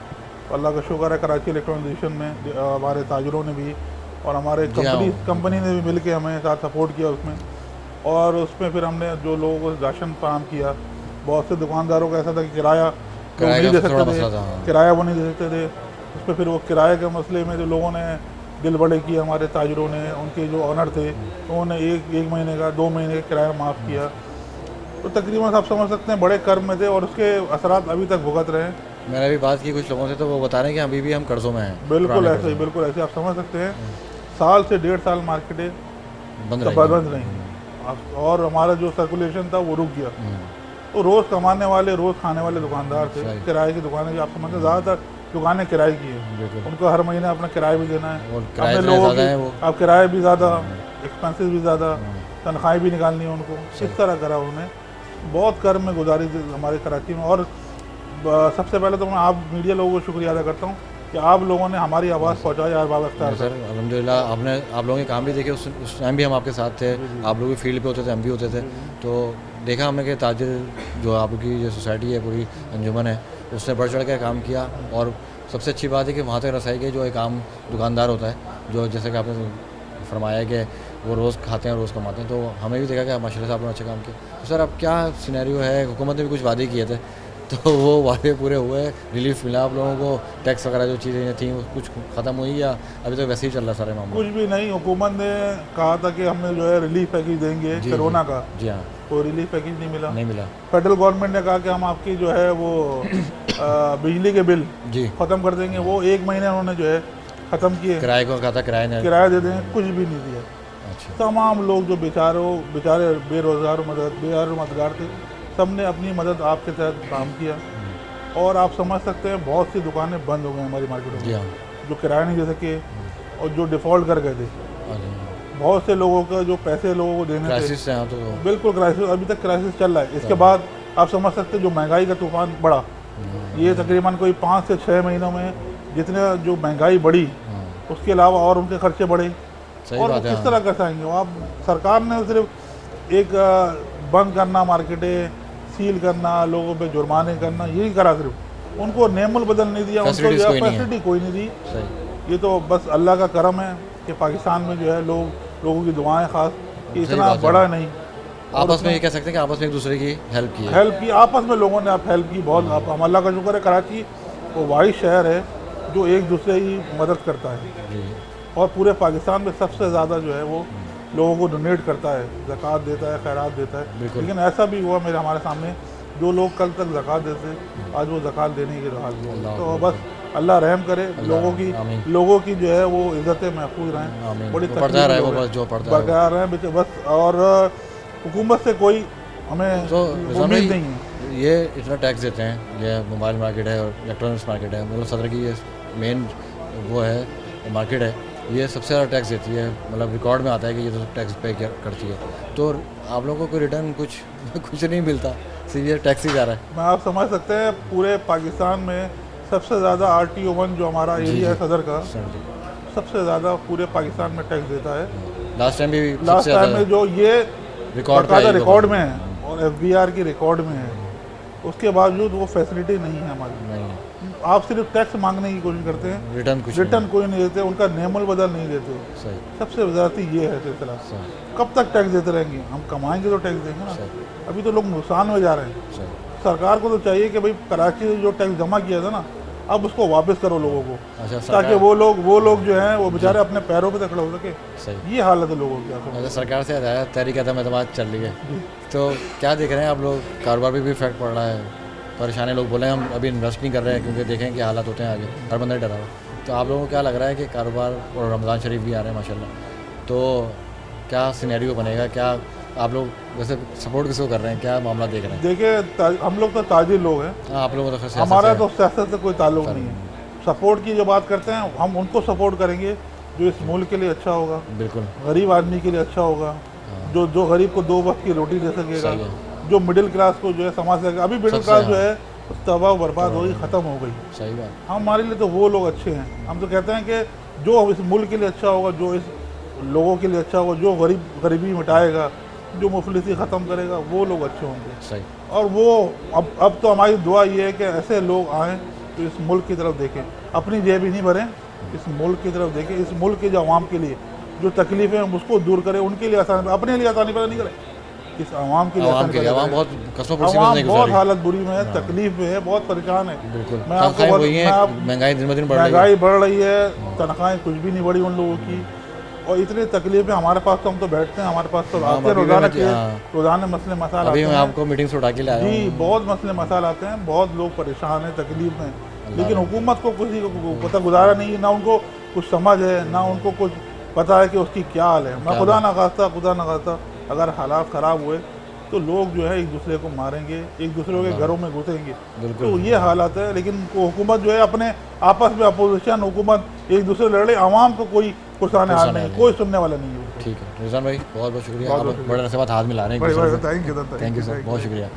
अल्लाह का शुक्र है कराची इलेक्ट्रॉनिक में हमारे ताजरों ने भी और हमारे कंपनी ने भी मिल के हमें साथ सपोर्ट किया उसमें, और उसमें फिर हमने जो लोगों को राशन फराहम किया। बहुत से दुकानदारों का ऐसा था कि किराया वो नहीं दे सकते थे, किराया वो नहीं दे सकते थे। उस पर फिर वो किराए के मसले में जो लोगों ने दिल बड़े किए, हमारे ताजरों ने, उनके जो ऑनर थे उन्होंने एक महीने का 2 महीने का किराया माफ़ किया। तो तकरीबन आप समझ सकते हैं बड़े कर्म में थे और उसके असरात अभी तक भुगत रहे हैं। मैंने अभी बात की कुछ लोगों से तो वो बता रहे हैं कि अभी भी हम कर्ज़ों में हैं। बिल्कुल ऐसे ही, बिल्कुल ऐसे आप समझ सकते हैं। साल से 1.5 साल मार्केटें बंद रही और हमारा जो सर्कुलेशन था वो रुक गया। तो रोज़ कमाने वाले, रोज़ खाने वाले दुकानदार थे, किराए की दुकानें जो आप समझते हैं, ज़्यादातर दुकानें किराए की है, उनको हर महीने अपना किराया भी देना है। अपने लोगों की अब किराया भी ज़्यादा, एक्सपेंसेस भी ज़्यादा, तनख्वाहें भी निकालनी है उनको। इस तरह करा उन्होंने, बहुत कर्म में गुजारी थी हमारे कराची में। और सबसे पहले तो मैं आप मीडिया लोगों को शुक्रिया अदा करता हूँ कि आप लोगों ने हमारी आवाज़ पहुँचाई अरबाब अख्तर सर। अल्हम्दुलिल्लाह आपने आप लोगों के काम भी देखे, उस टाइम भी हम आपके साथ थे, आप लोग भी फील्ड पे होते थे, हम भी होते थे। तो देखा हमने कि ताजिर जो आपकी जो सोसाइटी है, पूरी अंजुमन है, उसने बढ़ चढ़ कर काम किया। और सबसे अच्छी बात है कि वहाँ तक रसाई के जो एक आम दुकानदार होता है, जो जैसे कि आपने फरमाया कि वो रोज़ खाते हैं, रोज़ कमाते हैं, तो हमें भी देखा कि माशाल्लाह से आप लोगों ने अच्छा काम किया। तो सर अब क्या सिनेरियो है? हुकूमत ने भी कुछ वादे किए थे, तो वो वादे पूरे हुए? रिलीफ मिला आप लोगों को? टैक्स वगैरह जो चीज़ें थी कुछ ख़त्म हुई या अभी तो वैसे ही चल रहा सारे मामला? कुछ भी नहीं। हुकूमत ने कहा था कि हमने जो है रिलीफ पैकेज देंगे कोरोना का। जी हाँ। कोई रिलीफ पैकेज नहीं मिला। फेडरल गवर्नमेंट ने कहा कि हम आपकी जो है वो बिजली के बिल ख़त्म कर देंगे। वो 1 महीने उन्होंने जो है ख़त्म किए। किराए को कहा था किराया दे देंगे, कुछ भी नहीं दिया। तमाम लोग जो बेचारे बेरोज़गार मददगार थे, सब ने अपनी मदद आपके तहत काम किया। और आप समझ सकते हैं बहुत सी दुकानें बंद हो गई हमारी मार्केट में, जो किराया नहीं दे सके और जो डिफ़ॉल्ट कर गए थे। बहुत से लोगों का जो पैसे लोगों को देने थे, तो बिल्कुल क्राइसिस, अभी तक क्राइसिस चल रहा है। इसके बाद आप समझ सकते हैं जो महंगाई का तूफान बढ़ा, ये तकरीबन कोई 5 से 6 महीनों में जितने जो महंगाई बढ़ी, उसके अलावा और उनके खर्चे बढ़े। और किस तरह कर पाएंगे? आप सरकार ने सिर्फ एक बंद करना, मार्केटें सील करना, लोगों पे जुर्माने करना, यही करा। सिर्फ उनको नेमुल बदल नहीं दिया, उनको फैसिलिटी कोई नहीं दी। ये तो बस अल्लाह का करम है कि पाकिस्तान में जो है लोगों की दुआएं खास कि इतना बड़ा नहीं। आपस में ये कह सकते हैं कि आपस में एक दूसरे की हेल्प की आपस में लोगों ने आप हेल्प की बहुत। हम अल्लाह का शुक्र है, कराची वो वाहिद शहर है जो एक दूसरे की मदद करता है और पूरे पाकिस्तान में सबसे ज़्यादा जो है वो लोगों को डोनेट करता है, ज़कात देता है, खैरात देता है। लेकिन ऐसा भी हुआ हमारे सामने, जो लोग कल तक ज़कात देते आज वो ज़कात देने के हाल में। तो बस अल्लाह रहम करे, लोगों की जो है वो इज़्ज़तें महफूज रहें, बड़ी बरकरार रहें बस। और हुकूमत से कोई हमें तो उम्मीद नहीं है। ये इतना टैक्स देते हैं, ये मोबाइल मार्केट है और इलेक्ट्रॉनिक्स मार्केट है, मतलब सदर की ये मेन वो है मार्केट है, ये सबसे ज़्यादा टैक्स देती है। मतलब रिकॉर्ड में आता है कि ये तो टैक्स पे करती है। तो आप लोगों को कोई रिटर्न कुछ नहीं मिलता, सिर्फ ये टैक्स ही जा रहा है। मैं आप समझ सकते हैं पूरे पाकिस्तान में सबसे ज़्यादा RTO 1 जो हमारा एरिया है सदर का, सबसे ज़्यादा पूरे पाकिस्तान में टैक्स देता है। लास्ट टाइम भी लास्ट टाइम में जो ये रिकॉर्ड रिकॉर्ड में है और FBR की रिकॉर्ड में है, उसके बावजूद वो फैसिलिटी नहीं है हमारी। नहीं, आप सिर्फ टैक्स मांगने की कोशिश करते हैं, रिटर्न कोई नहीं देते, उनका नेमल बदल नहीं देते। सही। सबसे ज़्यादा ये है सिलसिला। कब तक टैक्स देते रहेंगे? हम कमाएंगे तो टैक्स देंगे ना। अभी तो लोग नुकसान में जा रहे हैं। सरकार को तो चाहिए कि भाई कराची से जो टैक्स जमा किया था ना, अब उसको वापस करो लोगों को, ताकि वो लोग जो हैं वो बेचारे अपने पैरों पे खड़े हो सके। ये हालत है लोगों की। अच्छा, सरकार से तहरीक अदम एतमाद चल रही है, तो क्या देख रहे हैं आप लोग? कारोबार पे भी इफेक्ट पड़ रहा है, परेशानी लोग बोले हम अभी इन्वेस्ट नहीं कर रहे हैं क्योंकि देखें कि हालात होते हैं आगे, हर बंदा डरा हुआ। तो आप लोगों को क्या लग रहा है कि कारोबार, और रमज़ान शरीफ भी आ रहे हैं माशाल्लाह, तो क्या सिनेरियो बनेगा? क्या आप लोग वैसे सपोर्ट किसको कर रहे हैं, क्या मामला देख रहे हैं? देखिए, हम लोग तो ताजिर लोग हैं। आप लोगों को हमारा तो सियासत से कोई ताल्लुक नहीं है। सपोर्ट की जो बात करते हैं, हम उनको सपोर्ट करेंगे जो इस मुल्क के लिए अच्छा होगा, बिल्कुल गरीब आदमी के लिए अच्छा होगा, जो गरीब को 2 वक्त की रोटी दे सकेगा, जो मिडिल क्लास को जो है समाज से। अभी मिडिल क्लास जो है तबाह बर्बाद हो गई, ख़त्म हो गई। सही बात। हमारे लिए तो वो लोग अच्छे हैं। हम तो कहते हैं कि जो इस मुल्क के लिए अच्छा होगा, जो इस लोगों के लिए अच्छा होगा, जो गरीबी मिटाएगा, जो मुफलिसी ख़त्म करेगा, वो लोग अच्छे होंगे। सही। और वो अब तो हमारी दुआ ये है कि ऐसे लोग आएँ तो इस मुल्क की तरफ देखें, अपनी जेब ही नहीं भरें, इस मुल्क की तरफ देखें। इस मुल्क के जो आवाम के लिए जो तकलीफ़ें हैं उसको दूर करें, उनके लिए आसानी, अपने लिए आसानी पैदा नहीं करें, इस आवाम के लिए आसानी। आवाम बहुत हालत बुरी में है, तकलीफ में है, बहुत परेशान है। बिल्कुल। मैं आपको महंगाई दिन ब दिन महंगाई बढ़ रही है, तनख्वाहें कुछ भी नहीं बढ़ी उन लोगों की, और इतनी तकलीफें हमारे पास। तो हम तो बैठते हैं, हमारे पास तो आते हैं रोज़ाना मसले मसाल आते हैं। मैं आपको मीटिंग से उठा के लाया जी, बहुत मसले मसाल आते हैं, बहुत लोग परेशान हैं, तकलीफ में। लेकिन हुकूमत को किसी को पता गुजारा नहीं है, ना उनको कुछ समझ है, ना उनको कुछ पता है कि उसकी क्या हाल है। मैं खुदा ना खास्ता अगर हालात ख़राब हुए तो लोग जो है एक दूसरे को मारेंगे, एक दूसरे के घरों में घुसेंगे, तो ये हालात है। लेकिन हुकूमत जो है अपने आपस में अपोजिशन हुकूमत एक दूसरे लड़े, आवाम को कोई पुरसाने हाल नहीं, कोई सुनने वाला नहीं है। ठीक है रिजवान भाई, बहुत बहुत शुक्रिया, बड़े नसीबत हाथ मिला रहे हैं। थैंक यू सर, बहुत शुक्रिया।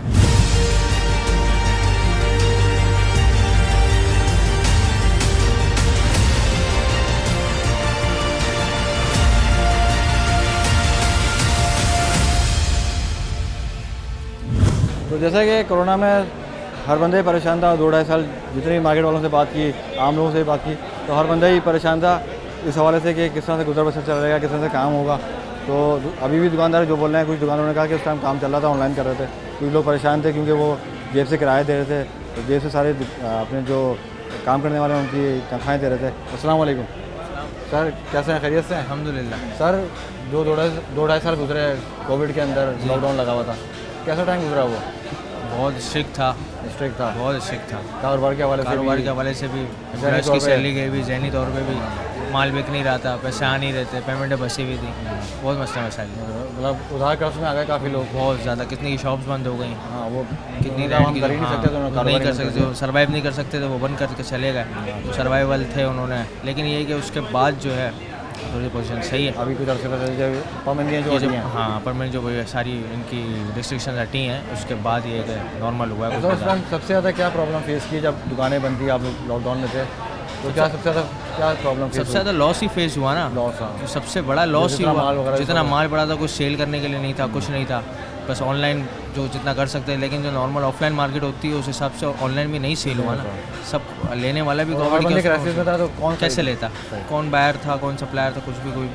तो जैसा कि कोरोना में हर बंदे ही परेशान था, 2-2.5 साल जितने मार्केट वालों से बात की, आम लोगों से बात की, तो हर बंदा ही परेशान था इस हवाले से कि किस तरह से गुजर बसर चल रहेगा, किस तरह से काम होगा। तो अभी भी दुकानदार जो बोल रहे हैं, कुछ दुकानों ने कहा कि उस टाइम काम चल रहा था, ऑनलाइन कर रहे थे, कुछ लोग परेशान थे क्योंकि वो जेब से किराए दे रहे थे, तो जेब से सारे अपने जो काम करने वाले उनकी तनख्वाहें दे रहे थे। अस्सलाम वालेकुम सर, कैसे हैं? खैरियत से हैं? अल्हम्दुलिल्लाह। सर, जो 2-2.5 साल गुजरे कोविड के अंदर, लॉकडाउन लगा हुआ था, कैसा टाइम गुजरा? वो बहुत स्ट्रिक्ट था, बहुत स्ट्रिक्ट था। कारोबार के हवाले से भी एम्प्लॉयज़ की सैलरी के भी, ज़हनी तौर पे भी माल बिक नहीं रहा था, पैसे आ नहीं रहते, पेमेंटें बसी हुई थी, बहुत मसला मसाइल। मतलब उधार कर्ज में आ गए काफ़ी लोग, बहुत ज़्यादा। कितनी की शॉप्स बंद हो गई। हाँ, वो कितनी रेंट की नहीं सकते, तो नहीं कर सकते, जो सर्वाइव नहीं कर सकते थे वो बंद करके चले गए, तो सर्वाइवल थे उन्होंने। लेकिन ये कि उसके बाद जो है थोड़ी पोजीशन सही है अभी कुछ अर्से पहले परमानेंट जो हाँ परमानेंट जो सारी इनकी रिस्ट्रिक्शन हटी हैं, उसके बाद ये नॉर्मल हुआ है। तो इस टाइम सबसे ज़्यादा क्या प्रॉब्लम फेस की जब दुकानें बंद थी, आप लोग लॉकडाउन में थे, तो क्या सबसे ज़्यादा क्या प्रॉब्लम? सबसे ज़्यादा लॉस ही फेस हुआ ना, लॉस। सबसे बड़ा लॉस ही हुआ, जितना माल पड़ा था कुछ सेल करने के लिए नहीं था, कुछ नहीं था, बस ऑनलाइन जो जितना कर सकते हैं। लेकिन जो नॉर्मल ऑफलाइन मार्केट होती है उस हिसाब से ऑनलाइन भी नहीं सेल हुआ ना। सब लेने वाला भी कोविड के क्राइसिस में था, तो कौन कैसे लेता, कौन बायर था, कौन सप्लायर था, कुछ भी कोई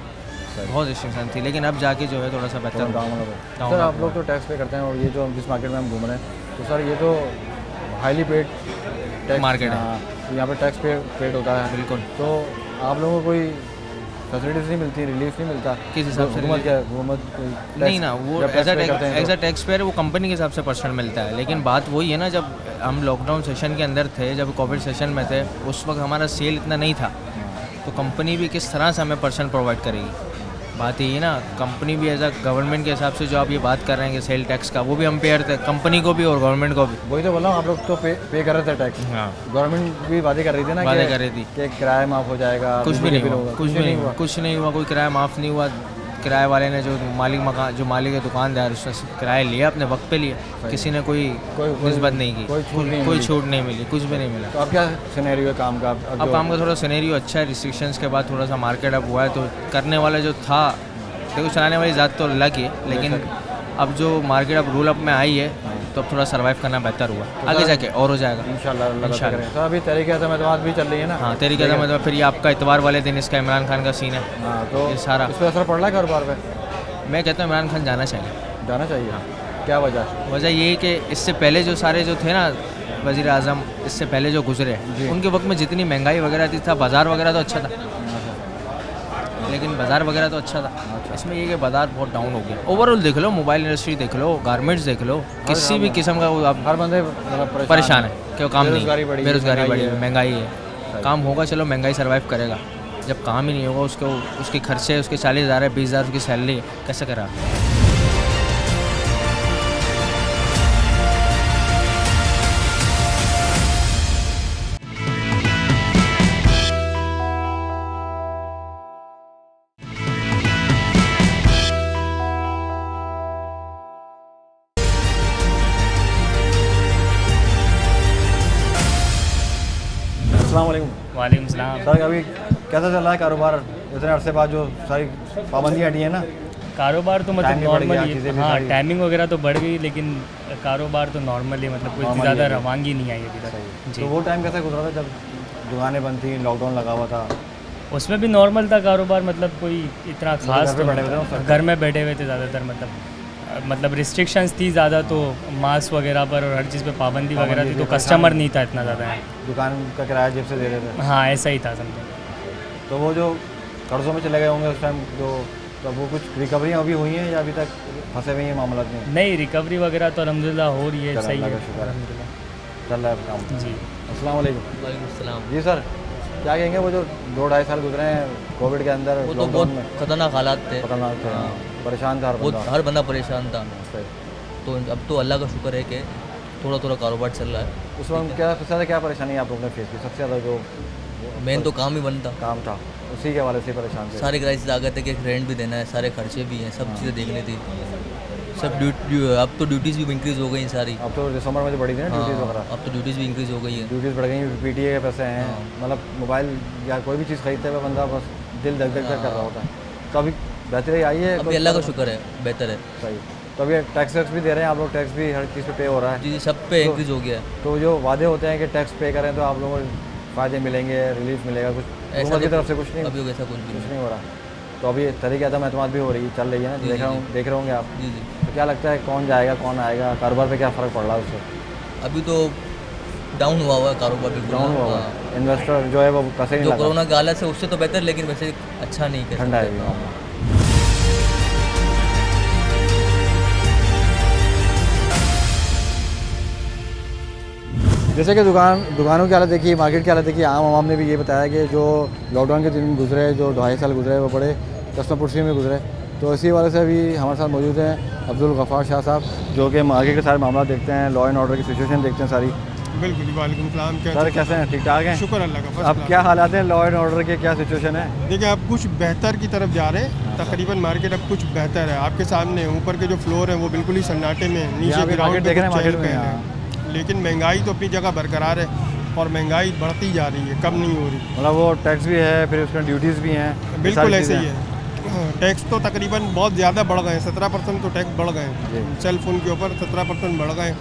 बहुत रिस्ट्रिक्शन थी। लेकिन अब जाके जो है थोड़ा सा बेहतर। सर, आप लोग तो टैक्स पे करते हैं, और ये जो जिस मार्केट में हम घूम रहे हैं, तो सर ये तो हाईली पेड मार्केट है, तो यहाँ पर टैक्स पेड होता है। बिल्कुल। तो आप लोगों को कोई फैसिलिटीज नहीं मिलती, रिलीफ नहीं मिलता किस हिसाब से? हुकूमत नहीं ना, वो एज अ टैक्स पेयर वो कंपनी के हिसाब से पर्सन मिलता है। लेकिन बात वही है ना, जब हम लॉकडाउन सेशन के अंदर थे, जब कोविड सेशन में थे, उस वक्त हमारा सेल इतना नहीं था, तो कंपनी भी किस तरह से हमें पर्सन प्रोवाइड करेगी। बात यही है ना, कंपनी भी एज अ गवर्नमेंट के हिसाब से जो आप ये बात कर रहे हैं कि सेल टैक्स का, वो भी हम पेयर थे, कंपनी को भी और गवर्नमेंट को भी। वही तो बोल रहा हूँ, आप लोग तो पे कर रहे थे टैक्स। हाँ, गवर्नमेंट भी वादे कर रही थी ना, वादे कर रही थी कि किराया माफ़ हो जाएगा, कुछ भी नहीं हुआ, कुछ नहीं हुआ, कोई किराया माफ़ नहीं हुआ। किराए वाले ने जो मालिक है दुकानदार उसने किराया लिया अपने वक्त पे लिया, किसी ने कोई निस्बत नहीं की, कोई छूट नहीं मिली, कुछ भी नहीं मिला। तो अब क्या सिनेरियो है काम का? अब काम का थोड़ा सिनेरियो अच्छा है, रिस्ट्रिक्शंस के बाद थोड़ा सा मार्केट अप हुआ है, तो करने वाला जो था देखो चलाने वाली ज़ात तो अलग ही है, लेकिन अब जो मार्केट अब रूल अप में आई है तो अब थोड़ा सर्वाइव करना बेहतर हुआ, आगे जाके और हो जाएगा इंशाल्लाह। सर अभी तहरीक-ए-अहमद भी चल रही है ना? हाँ, तहरीक-ए-अहमद फिर ये आपका इतवार वाले दिन इसका इमरान खान का सीन है। हाँ, तो ये सारा इस पर असर पड़ रहा है कारोबार पे? मैं कहता हूँ इमरान खान जाना चाहिए। हाँ। क्या वजह ये है कि इससे पहले जो सारे जो थे ना वज़ीर आज़म, इससे पहले जो गुजरे उनके वक्त में जितनी महंगाई वगैरह थी था, बाज़ार वगैरह तो अच्छा था, लेकिन बाज़ार वगैरह तो अच्छा था। इसमें ये कि बाज़ार बहुत डाउन हो गया। ओवरऑल देख लो, मोबाइल इंडस्ट्री देख लो, गारमेंट्स देख लो, किसी भी किस्म का वो आप हर बंदे परेशान है क्यों काम नहीं, बेरोजगारी बढ़ी है, महंगाई है। काम होगा चलो, महंगाई सर्वाइव करेगा, जब काम ही नहीं होगा उसके खर्चे, उसके 40,000 है, 20,000 उसकी सैलरी है, कैसे करा? अस्सलाम वालेकुम। वालेकुम सलाम। सर अभी कैसा चल रहा है कारोबार इतने अरसे बाद जो सारी पाबंदियाँ हटी हैं ना? कारोबार तो टाइम मतलब भी बढ़ गया, नॉर्मल चीज़ें ही, भी हाँ सारी- टाइमिंग वगैरह तो बढ़ गई, लेकिन कारोबार तो नॉर्मल ही, मतलब कोई Normal ज़्यादा ही है। रवानगी नहीं आई अभी तक तो जी। वो टाइम कैसा गुजरा था जब दुकानें बंद थी, लॉकडाउन लगा हुआ था? उसमें भी नॉर्मल था कारोबार, मतलब कोई इतना खास घर पे तो बैठे हुए थे ना सब? घर में बैठे हुए थे ज़्यादातर, मतलब रिस्ट्रिक्शंस थी ज़्यादा, तो मास्क वगैरह पर और हर चीज़ पे पाबंदी वगैरह थी, तो कस्टमर नहीं था इतना ज़्यादा। दुकान का किराया जेब से दे रहे थे? हाँ ऐसा ही था समझो। तो वो जो कर्जों में चले गए होंगे उस टाइम जो, तो वो कुछ रिकवरियाँ अभी हुई हैं या अभी तक फंसे हुए हैं मामला में? नहीं, रिकवरी वगैरह तो अल्हम्दुलिल्लाह हो रही है, सही है अल्हम्दुलिल्लाह चल रहा है काम जी। अस्सलाम वालेकुम। वालेकुम सलाम। जी सर, क्या कहेंगे वो जो 2-2.5 साल गुजरे हैं कोविड के अंदर, वो तो लॉकडाउन बहुत में खतरनाक हालात थे, खतरनाक थे, परेशान था हर बंदा परेशान था। तो अब तो अल्लाह का शुक्र है कि थोड़ा थोड़ा कारोबार चल रहा है। उस वक्त क्या सबसे ज़्यादा क्या परेशानी आप लोगों ने फेस की? सबसे ज़्यादा जो मेन तो काम ही बंद था, काम था, उसी के हवाले से परेशान थे। सारे क्राइसिस आ गए थे कि रेंट भी देना है, सारे खर्चे भी हैं, सब चीज़ें देखनी थी, सब अब तो ड्यूटीज़ भी इंक्रीज़ हो गई सारी। अब तो दिसंबर में जो बढ़ी थी ना ड्यूटीज़ वगैरह, अब तो ड्यूटीज़ भी इंक्रीज़ हो गई है, ड्यूटीज़ बढ़ गई, पीटीए के पैसे हैं, मतलब मोबाइल या कोई भी चीज़ खरीदते हुए बंदा बस दिल धक धक कर रहा होता है। तो अभी बेहतरी आई है, अभी अल्लाह का शुक्र है, बेहतर है। सही। तो अभी टैक्स वैक्स भी दे रहे हैं आप लोग, टैक्स भी हर चीज़ पे पे हो रहा है? जी सब पे इंक्रीज़ हो गया है। तो जो वादे होते हैं कि टैक्स पे करें तो आप लोगों को फ़ायदे मिलेंगे, रिलीफ मिलेगा, कुछ हुकूमत की तरफ से कुछ नहीं? अभी ऐसा कुछ भी नहीं हो रहा। तो अभी तहरीक-ए-अहमद भी हो रही चल रही है ना, देख रहे होंगे आप? जी जी। तो क्या लगता है कौन जाएगा कौन आएगा, कारोबार पे क्या फ़र्क पड़ रहा है उससे? अभी तो डाउन हुआ है कारोबार, बिल्कुल डाउन हुआ हाँ। इन्वेस्टर जो है वो पैसे नहीं जो लगा, कोरोना की हालत से उससे तो बेहतर, लेकिन वैसे अच्छा नहीं कर ठंडा है सकते। अभी मामला। जैसे कि दुकानों की हालत देखिए, मार्केट की हालत देखिए, आम आवाम ने भी ये बताया कि जो लॉकडाउन के दिन गुजरे, जो 2.5 साल गुजरे, वो बड़े कस्टम पुर्सी में गुजरे। तो इसी वाले से अभी हमारे साथ मौजूद हैं अब्दुल गफ़ार शाह साहब, जो कि मार्केट के सारे मामला देखते हैं, लॉ एंड ऑर्डर की सिचुएशन देखते हैं सारी। बिल्कुल जी, वालेकुम सलाम। सर कैसे हैं, ठीक ठाक हैं? शुक्र अल्लाह का। अब क्या हालात हैं लॉ एंड ऑर्डर के, क्या सिचुएशन है? देखिए अब कुछ बेहतर की तरफ जा रहे हैं, तकरीबन मार्केट अब कुछ बेहतर है। आपके सामने ऊपर के जो फ्लोर है वो बिल्कुल ही सन्नाटे में, नीचे ग्राउंड पे कुछ चहल पहल है, लेकिन महंगाई तो अपनी जगह बरकरार है और महंगाई बढ़ती जा रही है, कम नहीं हो रही। मतलब वो टैक्स भी है, फिर उसमें ड्यूटीज़ भी हैं, बिल्कुल ऐसे ही है। टैक्स तो तकरीबन बहुत ज़्यादा बढ़ गए, 17% तो टैक्स बढ़ गए, सेल फ़ोन के ऊपर 17% बढ़ गए।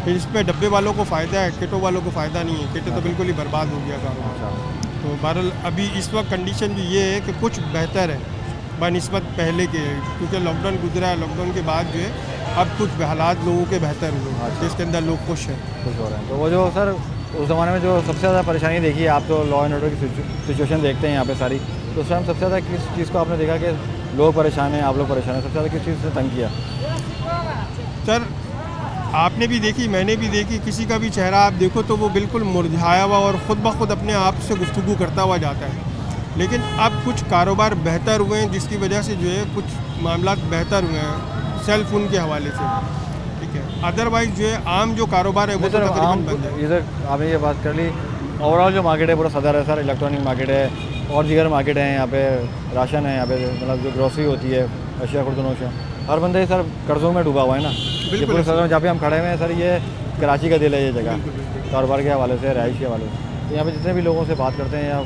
फिर इस पर डब्बे वालों को फ़ायदा है, किटों वालों को फ़ायदा नहीं है, किटें तो बिल्कुल ही बर्बाद हो गया कारोबार। तो बहरहाल अभी इस वक्त कंडीशन जो ये है कि कुछ बेहतर है बनिस्बत पहले के, क्योंकि लॉकडाउन गुजरा है, लॉकडाउन के बाद जो है अब कुछ हालात लोगों के बेहतर हुए, जिसके अंदर लोग खुश हैं, खुश हो रहे हैं। तो वो जो सर उस ज़माने में जो सबसे ज़्यादा परेशानी देखी है, आप तो लॉ एंड ऑर्डर की सिचुएशन देखते हैं यहाँ पे सारी, तो उस टाइम सबसे ज़्यादा किस चीज़ को आपने देखा कि लोग परेशान हैं, आप लोग परेशान हैं, सबसे ज़्यादा किस चीज़ से तंग किया? सर आपने भी देखी, मैंने भी देखी, किसी का भी चेहरा आप देखो तो वो बिल्कुल मुरझाया हुआ और ख़ुद ब खुद अपने आप से गुफ्तगू करता हुआ जाता है। लेकिन अब कुछ कारोबार बेहतर हुए हैं, जिसकी वजह से जो है कुछ मामला बेहतर हुए हैं सेल फ़ोन के हवाले से, ठीक है। अदरवाइज़ जो है आम जो कारोबार है वो तो तकरीबन बंद है। इधर आपने ये बात कर ली, ओवरऑल जो मार्केट है पूरा सदर है सर, इलेक्ट्रॉनिक मार्केट है, और दीगर मार्केट हैं यहाँ पे, राशन है यहाँ पे, मतलब जो ग्रोसरी होती है, अशिया खुर्दनोशा, हर बंदे सर कर्ज़ों में डूबा हुआ है ना। ये पूरे शहर में जहाँ पे हम खड़े हुए हैं सर, ये कराची का दिल है ये जगह, कारोबार के हवाले से, रहाइश के हवाले से। तो यहाँ पे जितने भी लोगों से बात करते हैं या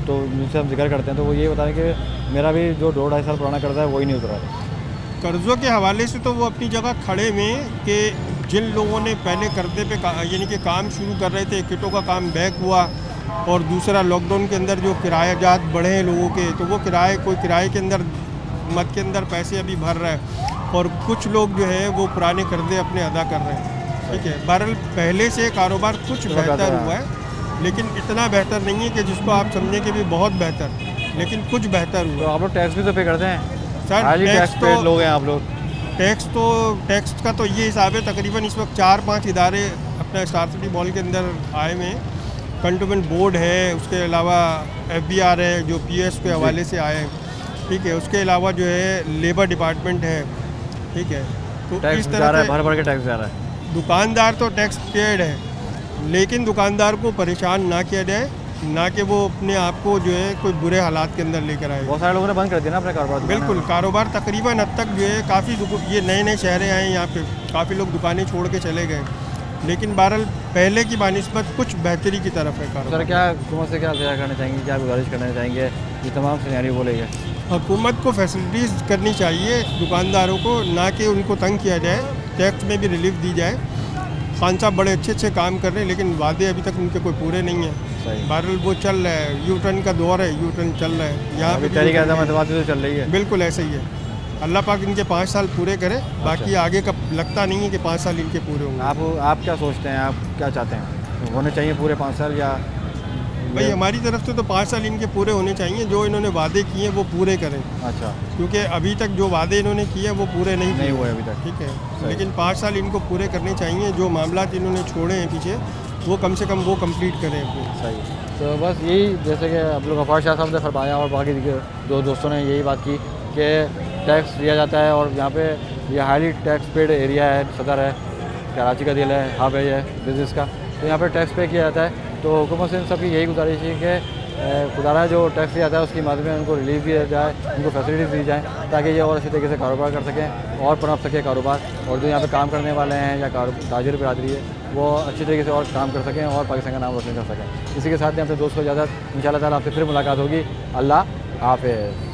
तो जिनसे हम जिक्र करते हैं तो वो ये बताएं कि मेरा भी जो 2-2.5 साल पुराना कर्जा है वही नहीं उतरा है। कर्ज़ों के हवाले से तो वो अपनी जगह खड़े में कि जिन लोगों ने पहले कर्जे पे यानी कि काम शुरू कर रहे थे, किटों का काम बैक हुआ, और दूसरा लॉकडाउन के अंदर जो किरायाजात बढ़े हैं लोगों के, तो वो कोई किराए के अंदर मत के अंदर पैसे अभी भर रहा है, और कुछ लोग जो है वो पुराने कर्जे अपने अदा कर रहे हैं। ठीक है, बहरहाल पहले से कारोबार कुछ बेहतर हुआ है, लेकिन इतना बेहतर नहीं है कि जिसको आप समझें कि भी बहुत बेहतर, लेकिन कुछ बेहतर हुआ। तो आप लोग टैक्स भी तो पे करते हैं सर? टैक्स तो लोग हैं आप लोग। टैक्स का तो ये हिसाब है, तकरीबन इस वक्त 4-5 इदारे अपना स्टार सिटी मॉल के अंदर आए हुए हैं। कंटोनमेंट बोर्ड है, उसके अलावा FBR है जो PS के हवाले से आए हैं, ठीक है, उसके अलावा जो है लेबर डिपार्टमेंट है, ठीक है। तो इस तरह से भर के टैक्स जा रहा है। दुकानदार तो टैक्स पेड है, लेकिन दुकानदार को परेशान ना किया जाए, ना कि वो अपने आप को जो है कोई बुरे हालात के अंदर लेकर आए। बहुत सारे लोगों ने बंद कर दिया ना अपने कारोबार। बिल्कुल, कारोबार तकरीबन हद तक जो है काफ़ी ये नए शहरें आए यहाँ पे, काफ़ी लोग दुकानें छोड़ के चले गए, लेकिन बहरहाल पहले की बानिस्बत कुछ बेहतरी की तरफ है कारोबार। सर क्या हुकूमत से क्या तैयार करना चाहेंगे, क्या गुजारिश करना चाहेंगे, ये तमाम सिनेरियो बोलेंगे? हुकूमत को फैसिलिटीज़ करनी चाहिए दुकानदारों को, ना कि उनको तंग किया जाए, टैक्स में भी रिलीफ दी जाए। खान साहब बड़े अच्छे काम कर रहे हैं, लेकिन वादे अभी तक उनके कोई पूरे नहीं हैं। बहरहाल वो चल रहा है, यू टर्न का दौर है, यू टर्न चल रहा है यहाँ पे, तो चल रही है। बिल्कुल ऐसे ही है। अल्लाह पाक इनके 5 साल पूरे करे, बाकी आगे का लगता नहीं है कि 5 साल इनके पूरे होंगे। आप क्या सोचते हैं, आप क्या चाहते हैं, होने चाहिए पूरे 5 साल या? भाई हमारी तरफ से तो 5 साल इनके पूरे होने चाहिए, जो इन्होंने वादे किए वो पूरे करें। अच्छा, क्योंकि अभी तक जो वादे इन्होंने किए वो पूरे नहीं हुए अभी तक। ठीक है, लेकिन 5 साल इनको पूरे करने चाहिए, जो मामला इन्होंने छोड़े हैं पीछे वो कम से कम वो कंप्लीट करें अपने। सही। तो बस यही, जैसे कि आप लोग गफ्फार शाह साहब ने फरमाया और बाकी दो दोस्तों ने यही बात की कि टैक्स लिया जाता है, और यहाँ पे ये हाईली टैक्स पेड एरिया है, सदर है, कराची का दिल है, हब है ये बिज़नेस का, तो यहाँ पे टैक्स पे किया जाता है। तो हुकूमत से इन सब की यही गुजारिश है कि खुदारा जो टैक्स लिया जाता है उसकी मदद में उनको रिलीफ भी दिया जाए, उनको फैसिलिटीज़ दी जाए, ताकि ये और अच्छे तरीके से कारोबार कर सकें और पनप सके कारोबार, और जो यहाँ पे काम करने वाले हैं या ताजिर बिरादरी है वो अच्छी तरीके से और काम कर सकें और पाकिस्तान का नाम रोशन कर सकें। इसी के साथ ही अपने दोस्त को इजाज़त, इंशाअल्लाह ताला आपसे फिर मुलाकात होगी। अल्लाह हाफ़िज़।